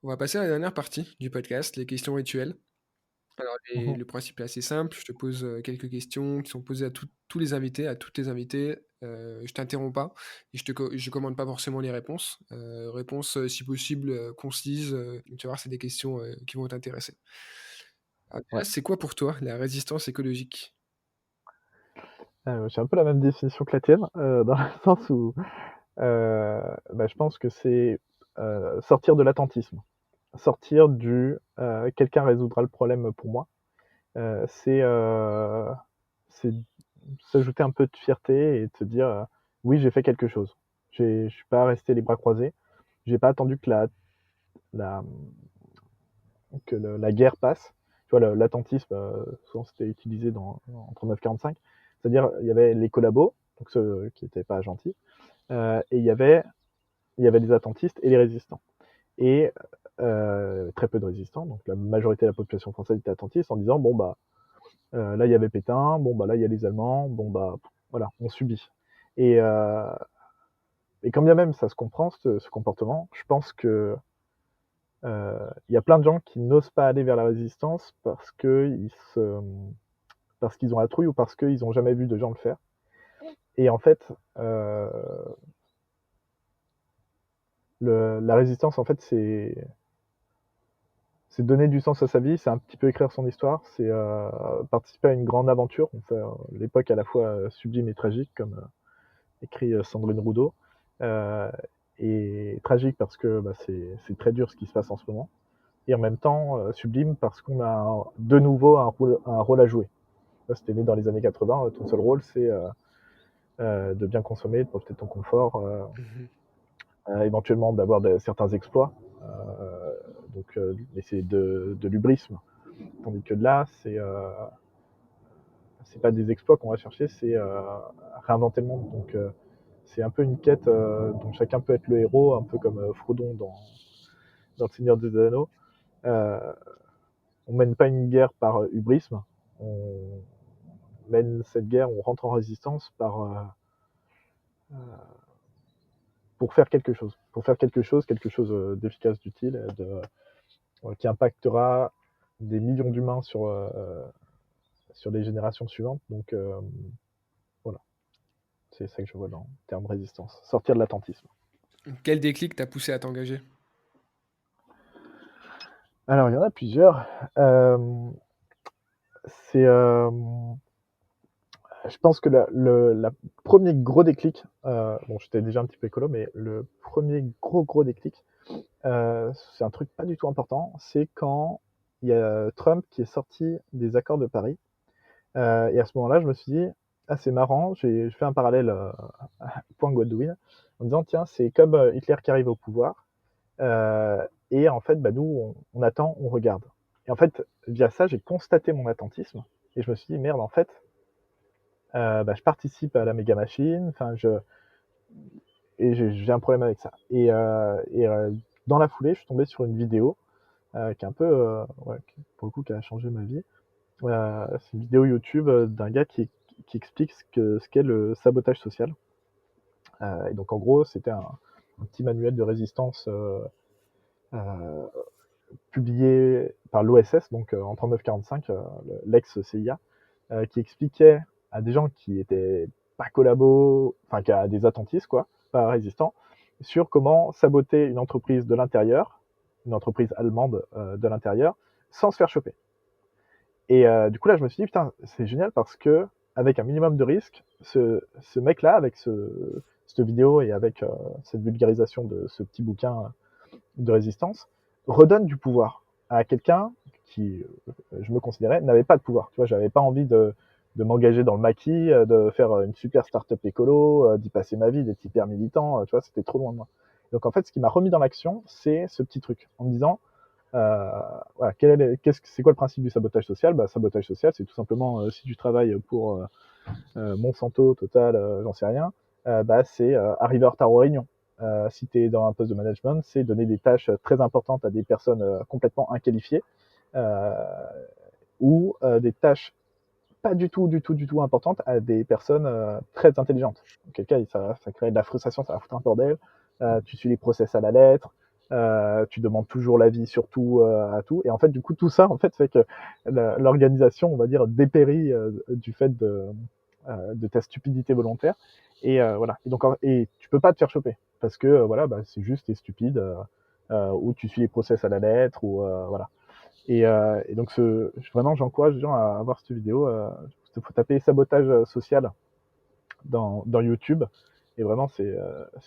On va passer à la dernière partie du podcast, les questions rituelles. Alors Mhm. le principe est assez simple, je te pose, quelques questions qui sont posées à tous les invités, à toutes tes invités, je t'interromps pas et je commande pas forcément les réponses. Réponses, si possible, concises, tu vas voir, c'est des questions, qui vont t'intéresser. Alors déjà, Ouais. c'est quoi pour toi la résistance écologique? J'ai un peu la même définition que la tienne, dans le sens où bah, je pense que c'est sortir de l'attentisme, sortir quelqu'un résoudra le problème pour moi. C'est s'ajouter un peu de fierté et te dire oui, j'ai fait quelque chose. Je suis pas resté les bras croisés. J'ai pas attendu la, la guerre passe. Tu vois, l'attentisme, souvent c'était utilisé en 39-45. C'est-à-dire, il y avait les collabos, donc ceux qui n'étaient pas gentils, et il y avait les attentistes et les résistants. Et très peu de résistants, donc la majorité de la population française était attentiste en disant bon bah là il y avait Pétain, bon bah là il y a les Allemands, bon bah voilà, on subit. Et, euh, et quand bien même ça se comprend ce comportement, je pense que il y a plein de gens qui n'osent pas aller vers la résistance parce qu'ils ont la trouille ou parce qu'ils n'ont jamais vu de gens le faire. Et en fait, La résistance, en fait, c'est donner du sens à sa vie, c'est un petit peu écrire son histoire, c'est participer à une grande aventure. On fait l'époque à la fois sublime et tragique, comme écrit Sandrine Roudot. Euh, et tragique parce que c'est très dur ce qui se passe en ce moment. Et en même temps, sublime parce qu'on a de nouveau un rôle à jouer. Là, si t'es né dans les années 80, ton seul rôle, c'est de bien consommer, de profiter de ton confort, Mhm. éventuellement d'avoir certains exploits. Mais c'est de l'ubrisme. Tandis que là, c'est pas des exploits qu'on va chercher, c'est réinventer le monde. Donc c'est un peu une quête dont chacun peut être le héros, un peu comme Frodon dans Le Seigneur des Anneaux. Euh, on mène pas une guerre par hubrisme, on mène cette guerre, on rentre en résistance quelque chose d'efficace, d'utile, qui impactera des millions d'humains sur les générations suivantes. Donc voilà, c'est ça que je vois dans le terme résistance. Sortir de l'attentisme. Quel déclic t'a poussé à t'engager? Alors, il y en a plusieurs. Euh, c'est, je pense que la premier gros déclic, bon, j'étais déjà un petit peu écolo, mais le premier gros déclic, c'est un truc pas du tout important. C'est quand il y a Trump qui est sorti des accords de Paris. Et à ce moment-là, je me suis dit, ah, c'est marrant, j'ai fait un parallèle point Godwin, en disant, tiens, c'est comme Hitler qui arrive au pouvoir. Et en fait, nous, on attend, on regarde. Et en fait, via ça, j'ai constaté mon attentisme. Et je me suis dit, merde, en fait, je participe à la méga machine. Et j'ai un problème avec ça. Dans la foulée, je suis tombé sur une vidéo qui est un peu, pour le coup, qui a changé ma vie. C'est une vidéo YouTube d'un gars qui explique ce qu'est le sabotage social. Et donc, en gros, c'était un petit manuel de résistance euh, publié par l'OSS, donc en 39-45, l'ex-CIA, qui expliquait à des gens qui étaient pas collabos, enfin à des attentistes, quoi, pas résistants, sur comment saboter une entreprise de l'intérieur, une entreprise allemande de l'intérieur, sans se faire choper. Et du coup, là, je me suis dit, putain, c'est génial parce que, avec un minimum de risque, ce mec-là, avec cette vidéo et avec cette vulgarisation de ce petit bouquin de résistance, redonne du pouvoir à quelqu'un qui, je me considérais, n'avait pas de pouvoir. Tu vois, j'avais pas envie de m'engager dans le maquis, de faire une super start-up écolo, d'y passer ma vie, d'être hyper militant, tu vois, c'était trop loin de moi. Donc en fait, ce qui m'a remis dans l'action, c'est ce petit truc, en me disant, euh, voilà, c'est quoi le principe du sabotage social? Sabotage social, c'est tout simplement si tu travailles pour Monsanto, Total, j'en sais rien, c'est arriver en retard aux réunions. Si tu es dans un poste de management, c'est donner des tâches très importantes à des personnes complètement inqualifiées euh, ou des tâches pas du tout importantes à des personnes très intelligentes. Auquel cas, ça crée de la frustration, ça va foutre un bordel. Tu suis les process à la lettre, tu demandes toujours l'avis sur tout, à tout. Et en fait, du coup, tout ça, en fait, fait que l'organisation, on va dire, dépérit du fait de ta stupidité volontaire. Et voilà. Et tu peux pas te faire choper parce que c'est juste t'es stupide ou tu suis les process à la lettre ou voilà. Et donc vraiment, j'encourage les gens à voir cette vidéo. Il faut taper sabotage social dans YouTube et vraiment c'est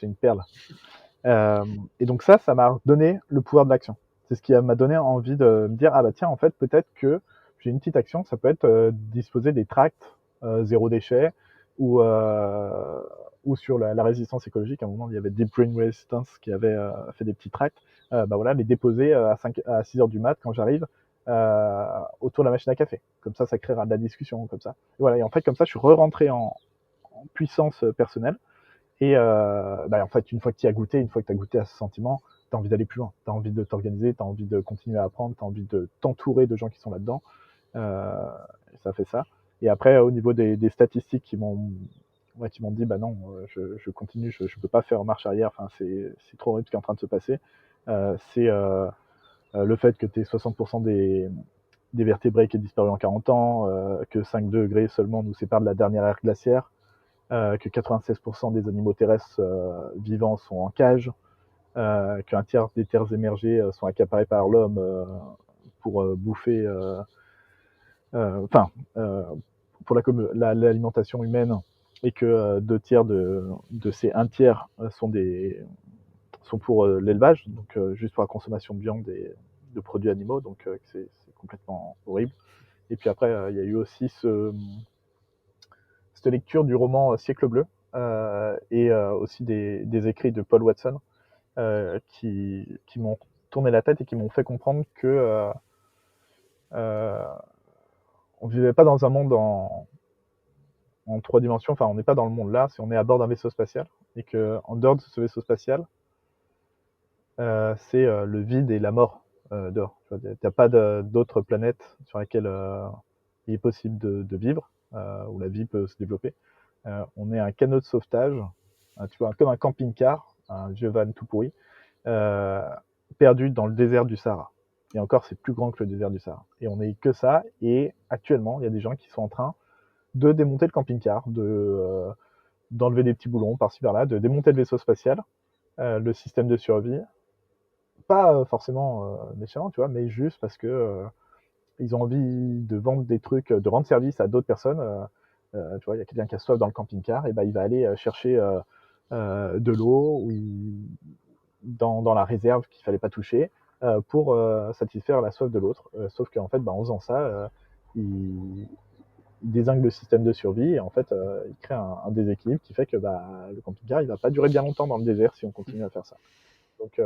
une perle. Et donc ça m'a donné le pouvoir de l'action. C'est ce qui m'a donné envie de me dire, ah bah tiens, en fait, peut-être que j'ai une petite action, ça peut être disposer des tracts zéro déchet ou, euh, ou sur la résistance écologique. À un moment, il y avait Deep Green Resistance qui avait fait des petits tracts. Les déposer à 6 heures du mat quand j'arrive autour de la machine à café. Comme ça créera de la discussion, comme ça. Et voilà, et en fait, comme ça, je suis re-rentré en puissance personnelle. Et en fait, une fois que tu as goûté, une fois que tu as goûté à ce sentiment, tu as envie d'aller plus loin. Tu as envie de t'organiser, tu as envie de continuer à apprendre, tu as envie de t'entourer de gens qui sont là-dedans. Ça fait ça. Et après, au niveau des statistiques qui m'ont dit, bah non, je continue, je peux pas faire marche arrière, enfin, c'est trop horrible ce qui est en train de se passer. C'est le fait que tu aies 60% des vertébrés qui est disparu en 40 ans, que 5 degrés seulement nous séparent de la dernière ère glaciaire, que 96% des animaux terrestres vivants sont en cage, qu'un tiers des terres émergées sont accaparées par l'homme pour bouffer, enfin, pour l'alimentation humaine, et que deux tiers de ces un tiers sont pour l'élevage, donc juste pour la consommation de viande et de produits animaux, donc c'est complètement horrible. Et puis après, il y a eu aussi cette lecture du roman Siècle bleu, et aussi des écrits de Paul Watson, qui m'ont tourné la tête et qui m'ont fait comprendre que euh, on vivait pas dans un monde en trois dimensions, enfin on n'est pas dans le monde là, on est à bord d'un vaisseau spatial, et que en dehors de ce vaisseau spatial, c'est le vide et la mort dehors. Il n'y a pas d'autres planètes sur lesquelles il est possible de vivre, où la vie peut se développer. On est un canot de sauvetage, tu vois, comme un camping-car, un vieux van tout pourri, euh, perdu dans le désert du Sahara. Et encore, c'est plus grand que le désert du Sahara. Et on n'est que ça. Et actuellement, il y a des gens qui sont en train de démonter le camping-car, d'enlever des petits boulons par-ci par-là, de démonter le vaisseau spatial, le système de survie. Pas forcément méchant, tu vois, mais juste parce que ils ont envie de vendre des trucs, de rendre service à d'autres personnes. Tu vois, il y a quelqu'un qui a soif dans le camping-car, et ben il va aller chercher de l'eau dans la réserve qu'il fallait pas toucher pour satisfaire la soif de l'autre. Sauf qu'en fait, en faisant ça, il dézingue le système de survie, et en fait, il crée un déséquilibre qui fait que le camping-car il va pas durer bien longtemps dans le désert si on continue à faire ça. Donc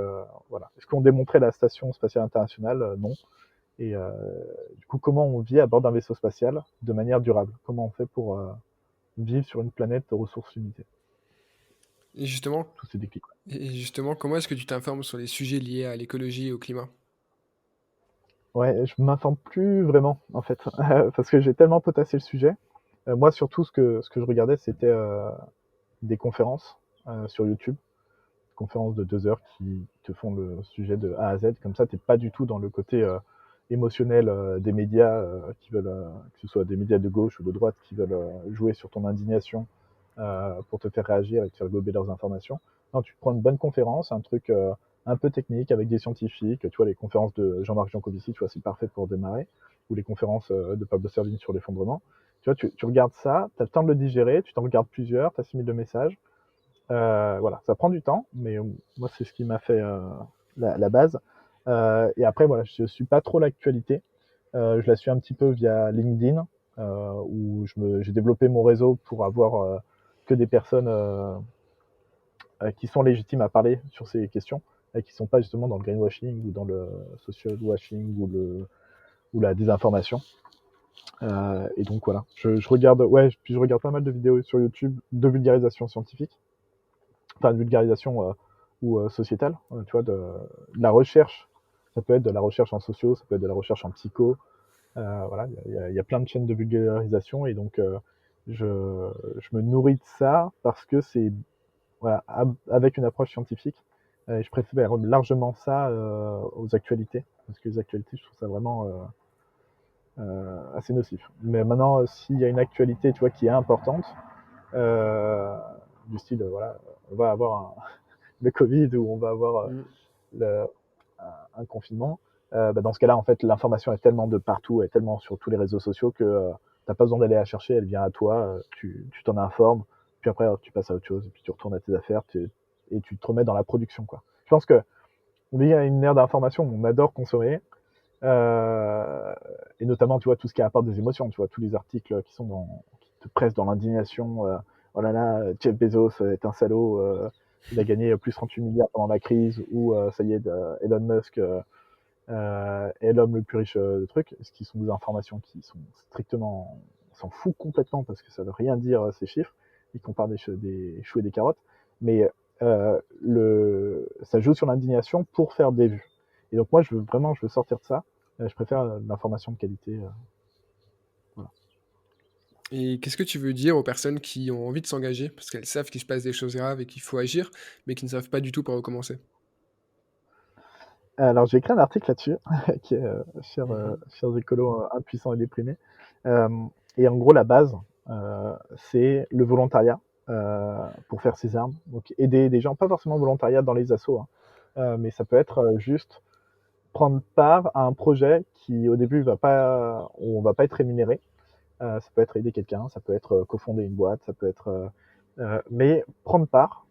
voilà. Est-ce qu'on démontrait la station spatiale internationale Non. Et du coup, comment on vit à bord d'un vaisseau spatial de manière durable? Comment on fait pour vivre sur une planète aux ressources limitées? Et justement, Tous ces déclics. comment est-ce que tu t'informes sur les sujets liés à l'écologie et au climat? Ouais, je m'informe plus vraiment en fait, parce que j'ai tellement potassé le sujet. Moi, surtout, ce que je regardais, c'était des conférences sur YouTube, conférences de 2 heures qui te font le sujet de A à Z. Comme ça, t'es pas du tout dans le côté émotionnel des médias qui veulent, que ce soit des médias de gauche ou de droite, qui veulent jouer sur ton indignation pour te faire réagir et te faire gober leurs informations. Non, tu prends une bonne conférence, un truc un peu technique avec des scientifiques. Tu vois, les conférences de Jean-Marc Jancovici, tu vois, c'est parfait pour démarrer. Ou les conférences de Pablo Servigne sur l'effondrement. Tu vois, tu regardes ça, tu as le temps de le digérer, tu t'en regardes plusieurs, tu assimiles le message. Voilà, ça prend du temps, mais moi, c'est ce qui m'a fait la base. Et après, voilà, je suis pas trop l'actualité. Je la suis un petit peu via LinkedIn, où j'ai développé mon réseau pour avoir que des personnes qui sont légitimes à parler sur ces questions, et qui sont pas justement dans le greenwashing ou dans le social washing ou la désinformation. Et donc voilà, je regarde, ouais, puis je regarde pas mal de vidéos sur YouTube de vulgarisation scientifique, enfin de vulgarisation ou sociétale, tu vois, de la recherche. Ça peut être de la recherche en sociaux, ça peut être de la recherche en psycho. Voilà, il y a plein de chaînes de vulgarisation, et donc je me nourris de ça parce que c'est, voilà, avec une approche scientifique. Je préfère largement ça aux actualités, parce que les actualités, je trouve ça vraiment assez nocif. Mais maintenant, s'il y a une actualité, tu vois, qui est importante, euh, du style, voilà, on va avoir le Covid, ou on va avoir Mmh. le, un confinement, dans ce cas-là, en fait, l'information est tellement de partout, est tellement sur tous les réseaux sociaux que t'as pas besoin d'aller la chercher, elle vient à toi, tu t'en informes, puis après tu passes à autre chose, et puis tu retournes à tes affaires, et tu te remets dans la production, quoi. Je pense que on vit à une ère d'information où on adore consommer, et notamment, tu vois, tout ce qui apporte des émotions, tu vois, tous les articles qui te pressent dans l'indignation. Oh là là, Jeff Bezos est un salaud, il a gagné plus 38 milliards pendant la crise, ou ça y est, Elon Musk est l'homme le plus riche de truc, ce qui sont des informations qui sont strictement, on s'en fout complètement, parce que ça veut rien dire ces chiffres. Ils comparent des choux et des carottes, mais ça joue sur l'indignation pour faire des vues. Et donc moi, je veux sortir de ça. Je préfère l'information de qualité. Voilà. Et qu'est-ce que tu veux dire aux personnes qui ont envie de s'engager, parce qu'elles savent qu'il se passe des choses graves et qu'il faut agir, mais qui ne savent pas du tout par où commencer? Alors j'ai écrit un article là-dessus, qui est Mmh. chers écolos impuissants et déprimés. Euh, et en gros, la base, c'est le volontariat pour faire ses armes. Donc aider des gens, pas forcément volontariat dans les assos, hein, mais ça peut être juste prendre part à un projet qui, au début, on va pas être rémunéré. Ça peut être aider quelqu'un, ça peut être cofonder une boîte, ça peut être. Mais prendre part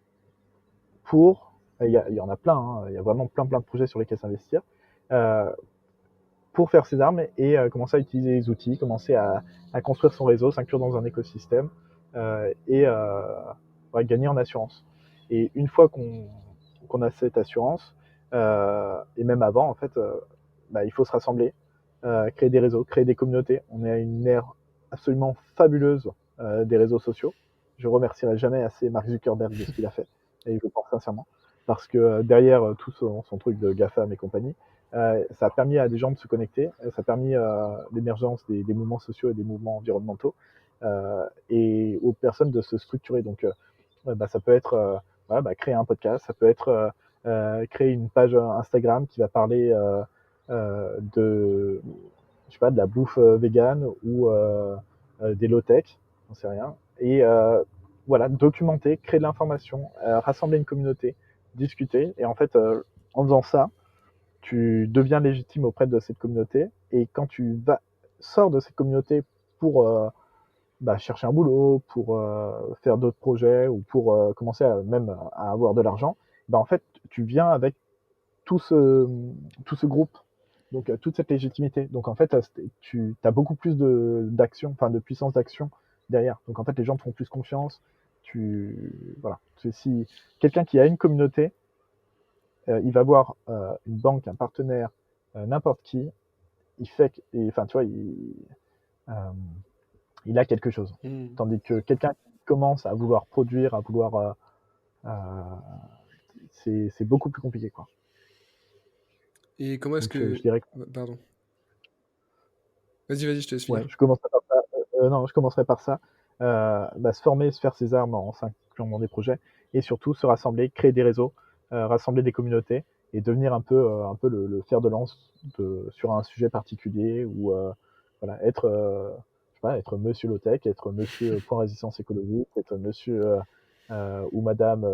pour. Il y en a plein, hein, il y a vraiment plein de projets sur lesquels s'investir. Euh, pour faire ses armes et commencer à utiliser les outils, commencer à construire son réseau, s'inclure dans un écosystème et ouais, gagner en assurance. Et une fois qu'on a cette assurance, et même avant, en fait, bah, il faut se rassembler, créer des réseaux, créer des communautés. On est à une ère absolument fabuleuse des réseaux sociaux. Je remercierai jamais assez Mark Zuckerberg de ce qu'il a fait, et je le pense sincèrement, parce que derrière tout son truc de GAFAM et compagnie, ça a permis à des gens de se connecter, ça a permis l'émergence des mouvements sociaux et des mouvements environnementaux, et aux personnes de se structurer. Donc, bah, ça peut être voilà, bah, créer un podcast, ça peut être créer une page Instagram qui va parler de, je sais pas, de la bouffe végane ou des low-tech, j'en sais rien. Et voilà, documenter, créer de l'information, rassembler une communauté, discuter. Et en fait, en faisant ça, tu deviens légitime auprès de cette communauté. Et quand sors de cette communauté pour bah, chercher un boulot, pour faire d'autres projets ou pour commencer même à avoir de l'argent, bah, en fait, tu viens avec tout ce, tout ce groupe, donc toute cette légitimité. Donc en fait, tu as beaucoup plus d'action, enfin de puissance d'action derrière. Donc en fait, les gens te font plus confiance. Voilà. Si quelqu'un qui a une communauté, il va voir une banque, un partenaire, n'importe qui, enfin tu vois, euh, il a quelque chose. Hmm. Tandis que quelqu'un qui commence à vouloir produire, à vouloir, euh, c'est beaucoup plus compliqué, quoi. Et comment est-ce Donc que... je dirais que Pardon. Vas-y, je te laisse ouais, finir. je commencerai par ça. Non, je commencerai par ça. Bah, se former, se faire ses armes en s'incluant dans des projets, et surtout se rassembler, créer des réseaux, rassembler des communautés, et devenir un peu le fer de lance sur un sujet particulier, ou voilà, je sais pas, être Monsieur Lotech, être Monsieur Point Résistance Écologique, être Monsieur ou Madame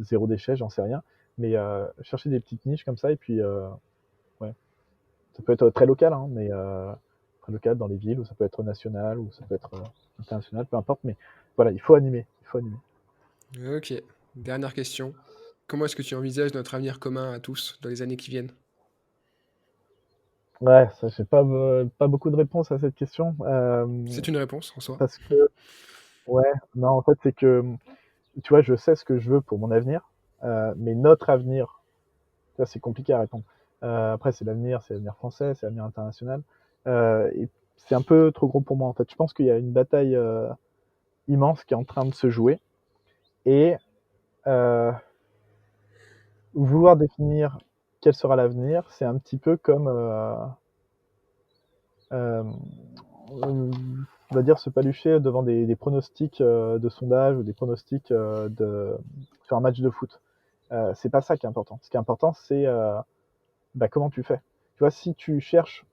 Zéro Déchet, j'en sais rien. Mais chercher des petites niches comme ça, et puis ouais, ça peut être très local, hein, mais très local dans les villes, ou ça peut être national, ou ça peut être international, peu importe. Mais voilà, il faut animer. Il faut animer. Ok. Dernière question. Comment est-ce que tu envisages notre avenir commun à tous dans les années qui viennent? Ouais, ça, j'ai pas beaucoup de réponses à cette question. C'est une réponse en soi. Parce que, ouais, non, en fait, c'est que, tu vois, je sais ce que je veux pour mon avenir, mais notre avenir, ça, c'est compliqué à répondre. Après, c'est l'avenir français, c'est l'avenir international. Et c'est un peu trop gros pour moi, en fait. Je pense qu'il y a une bataille immense qui est en train de se jouer. Et euh, vouloir définir quel sera l'avenir, c'est un petit peu comme, euh, on va dire, se palucher devant des pronostics de sondage, ou des pronostics sur un match de foot. C'est pas ça qui est important. Ce qui est important, c'est bah, comment tu fais. Tu vois, si tu cherches,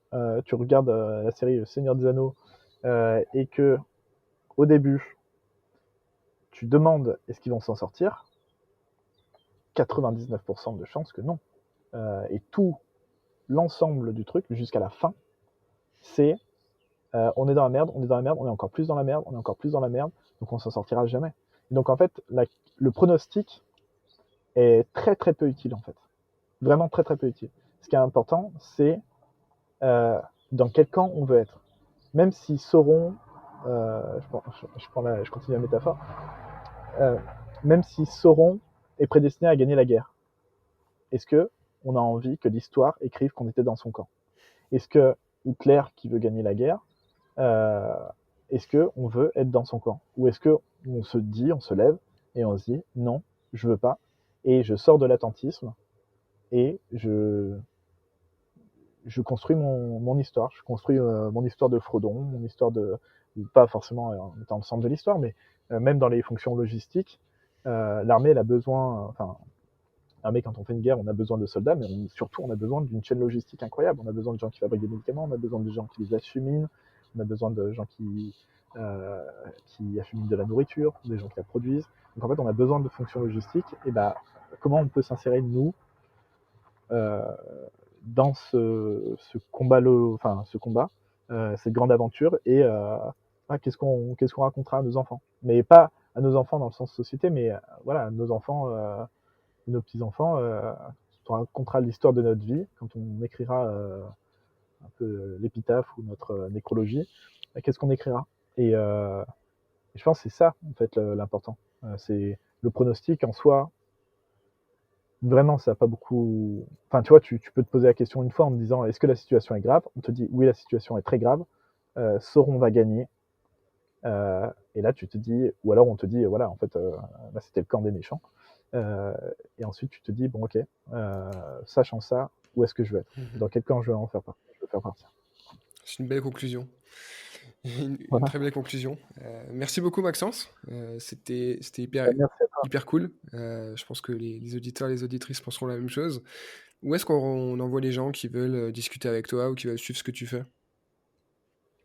tu regardes la série Le Seigneur des Anneaux, et que au début, tu demandes est-ce qu'ils vont s'en sortir, 99% de chances que non. Et tout l'ensemble du truc jusqu'à la fin, c'est on est dans la merde, on est dans la merde, on est encore plus dans la merde, on est encore plus dans la merde, donc on s'en sortira jamais. Et donc en fait, le pronostic est très peu utile en fait. Vraiment très peu utile. Ce qui est important, c'est dans quel camp on veut être. Même s'ils sauront, je continue la métaphore, euh, même s'ils sauront est prédestiné à gagner la guerre, est-ce que on a envie que l'histoire écrive qu'on était dans son camp? Est-ce que Hitler qui veut gagner la guerre, euh, est-ce que on veut être dans son camp, ou est-ce que on se dit, on se lève et on se dit non, je veux pas, et je sors de l'attentisme, et je construis mon histoire, je construis mon histoire de Frodon, mon histoire de, pas forcément en étant le centre de l'histoire, mais même dans les fonctions logistiques, l'armée elle a besoin, enfin l'armée, quand on fait une guerre, on a besoin de soldats, mais surtout on a besoin d'une chaîne logistique incroyable. On a besoin de gens qui fabriquent des médicaments, on a besoin de gens qui les acheminent, on a besoin de gens qui acheminent de la nourriture, des gens qui la produisent. Donc en fait, on a besoin de fonctions logistiques. Et bah, comment on peut s'insérer, nous, euh, dans ce combat, cette grande aventure, et qu'est-ce qu'on racontera à nos enfants. Mais pas à nos enfants dans le sens société, mais voilà, à nos enfants, nos petits-enfants, on racontera l'histoire de notre vie, quand on écrira un peu l'épitaphe ou notre nécrologie, qu'est-ce qu'on écrira. Et je pense que c'est ça, en fait, l'important. C'est le pronostic en soi. Vraiment, ça n'a pas beaucoup. Enfin, tu vois, tu peux te poser la question une fois en me disant, est-ce que la situation est grave? On te dit, oui, la situation est très grave. Sauron va gagner. Et là, tu te dis, ou alors on te dit, voilà, en fait, là, c'était le camp des méchants. Et ensuite, tu te dis, bon, ok, sachant ça, où est-ce que je veux être? Dans quel camp je veux en faire partie? Je veux faire partie. C'est une belle conclusion. Une Voilà. très belle conclusion. Merci beaucoup, Maxence. C'était Merci à toi. hyper cool. Je pense que les auditeurs, les auditrices penseront la même chose. Où est-ce qu'on envoie les gens qui veulent discuter avec toi ou qui veulent suivre ce que tu fais?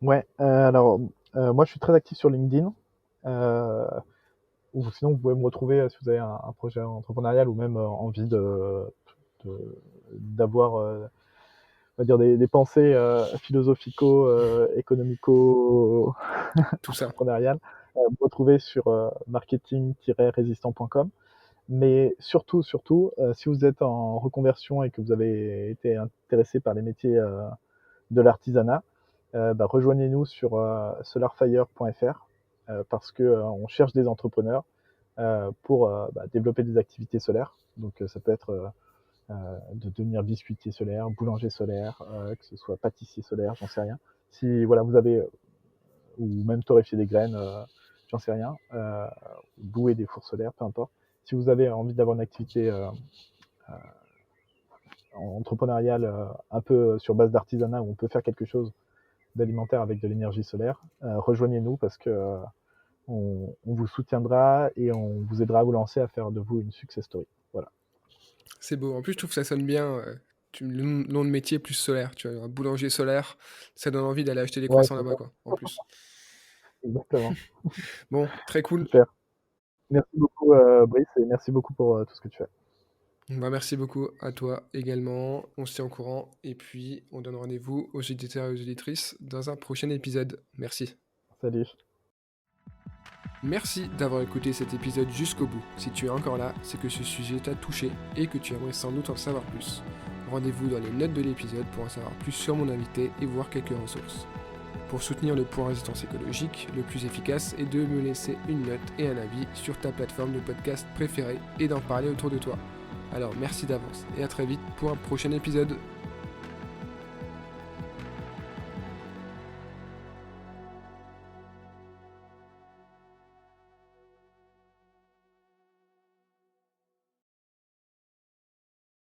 Ouais, alors, moi, je suis très actif sur LinkedIn. Euh, ou sinon, vous pouvez me retrouver si vous avez un projet entrepreneurial ou même envie d'avoir, on va dire, des pensées philosophico, économico, Tout ça. entrepreneuriales. Me retrouver sur marketing-résistant.com. Mais surtout, si vous êtes en reconversion et que vous avez été intéressé par les métiers de l'artisanat, rejoignez-nous sur solarfire.fr, parce que on cherche des entrepreneurs pour développer des activités solaires. Donc ça peut être de devenir biscuitier solaire, boulanger solaire, que ce soit pâtissier solaire, j'en sais rien. Si voilà, vous avez, ou même torréfier des graines, j'en sais rien, louer des fours solaires, peu importe. Si vous avez envie d'avoir une activité entrepreneuriale un peu sur base d'artisanat, où on peut faire quelque chose d'alimentaire avec de l'énergie solaire, rejoignez-nous, parce que on vous soutiendra et on vous aidera à vous lancer, à faire de vous une success story. Voilà. C'est beau. En plus, je trouve que ça sonne bien. Le nom de métier plus solaire. Tu vois, un boulanger solaire, ça donne envie d'aller acheter des Ouais, croissants c'est là-bas, ça. quoi. En plus. Exactement. Bon, très cool. Super. Merci beaucoup, Brice, et merci beaucoup pour tout ce que tu fais. Bah, merci beaucoup à toi également. On se tient au courant. Et puis, on donne rendez-vous aux éditeurs et aux auditrices dans un prochain épisode. Merci. Salut. Merci d'avoir écouté cet épisode jusqu'au bout. Si tu es encore là, c'est que ce sujet t'a touché et que tu aimerais sans doute en savoir plus. Rendez-vous dans les notes de l'épisode pour en savoir plus sur mon invité et voir quelques ressources. Pour soutenir le point résistance écologique, le plus efficace est de me laisser une note et un avis sur ta plateforme de podcast préférée et d'en parler autour de toi. Alors merci d'avance et à très vite pour un prochain épisode.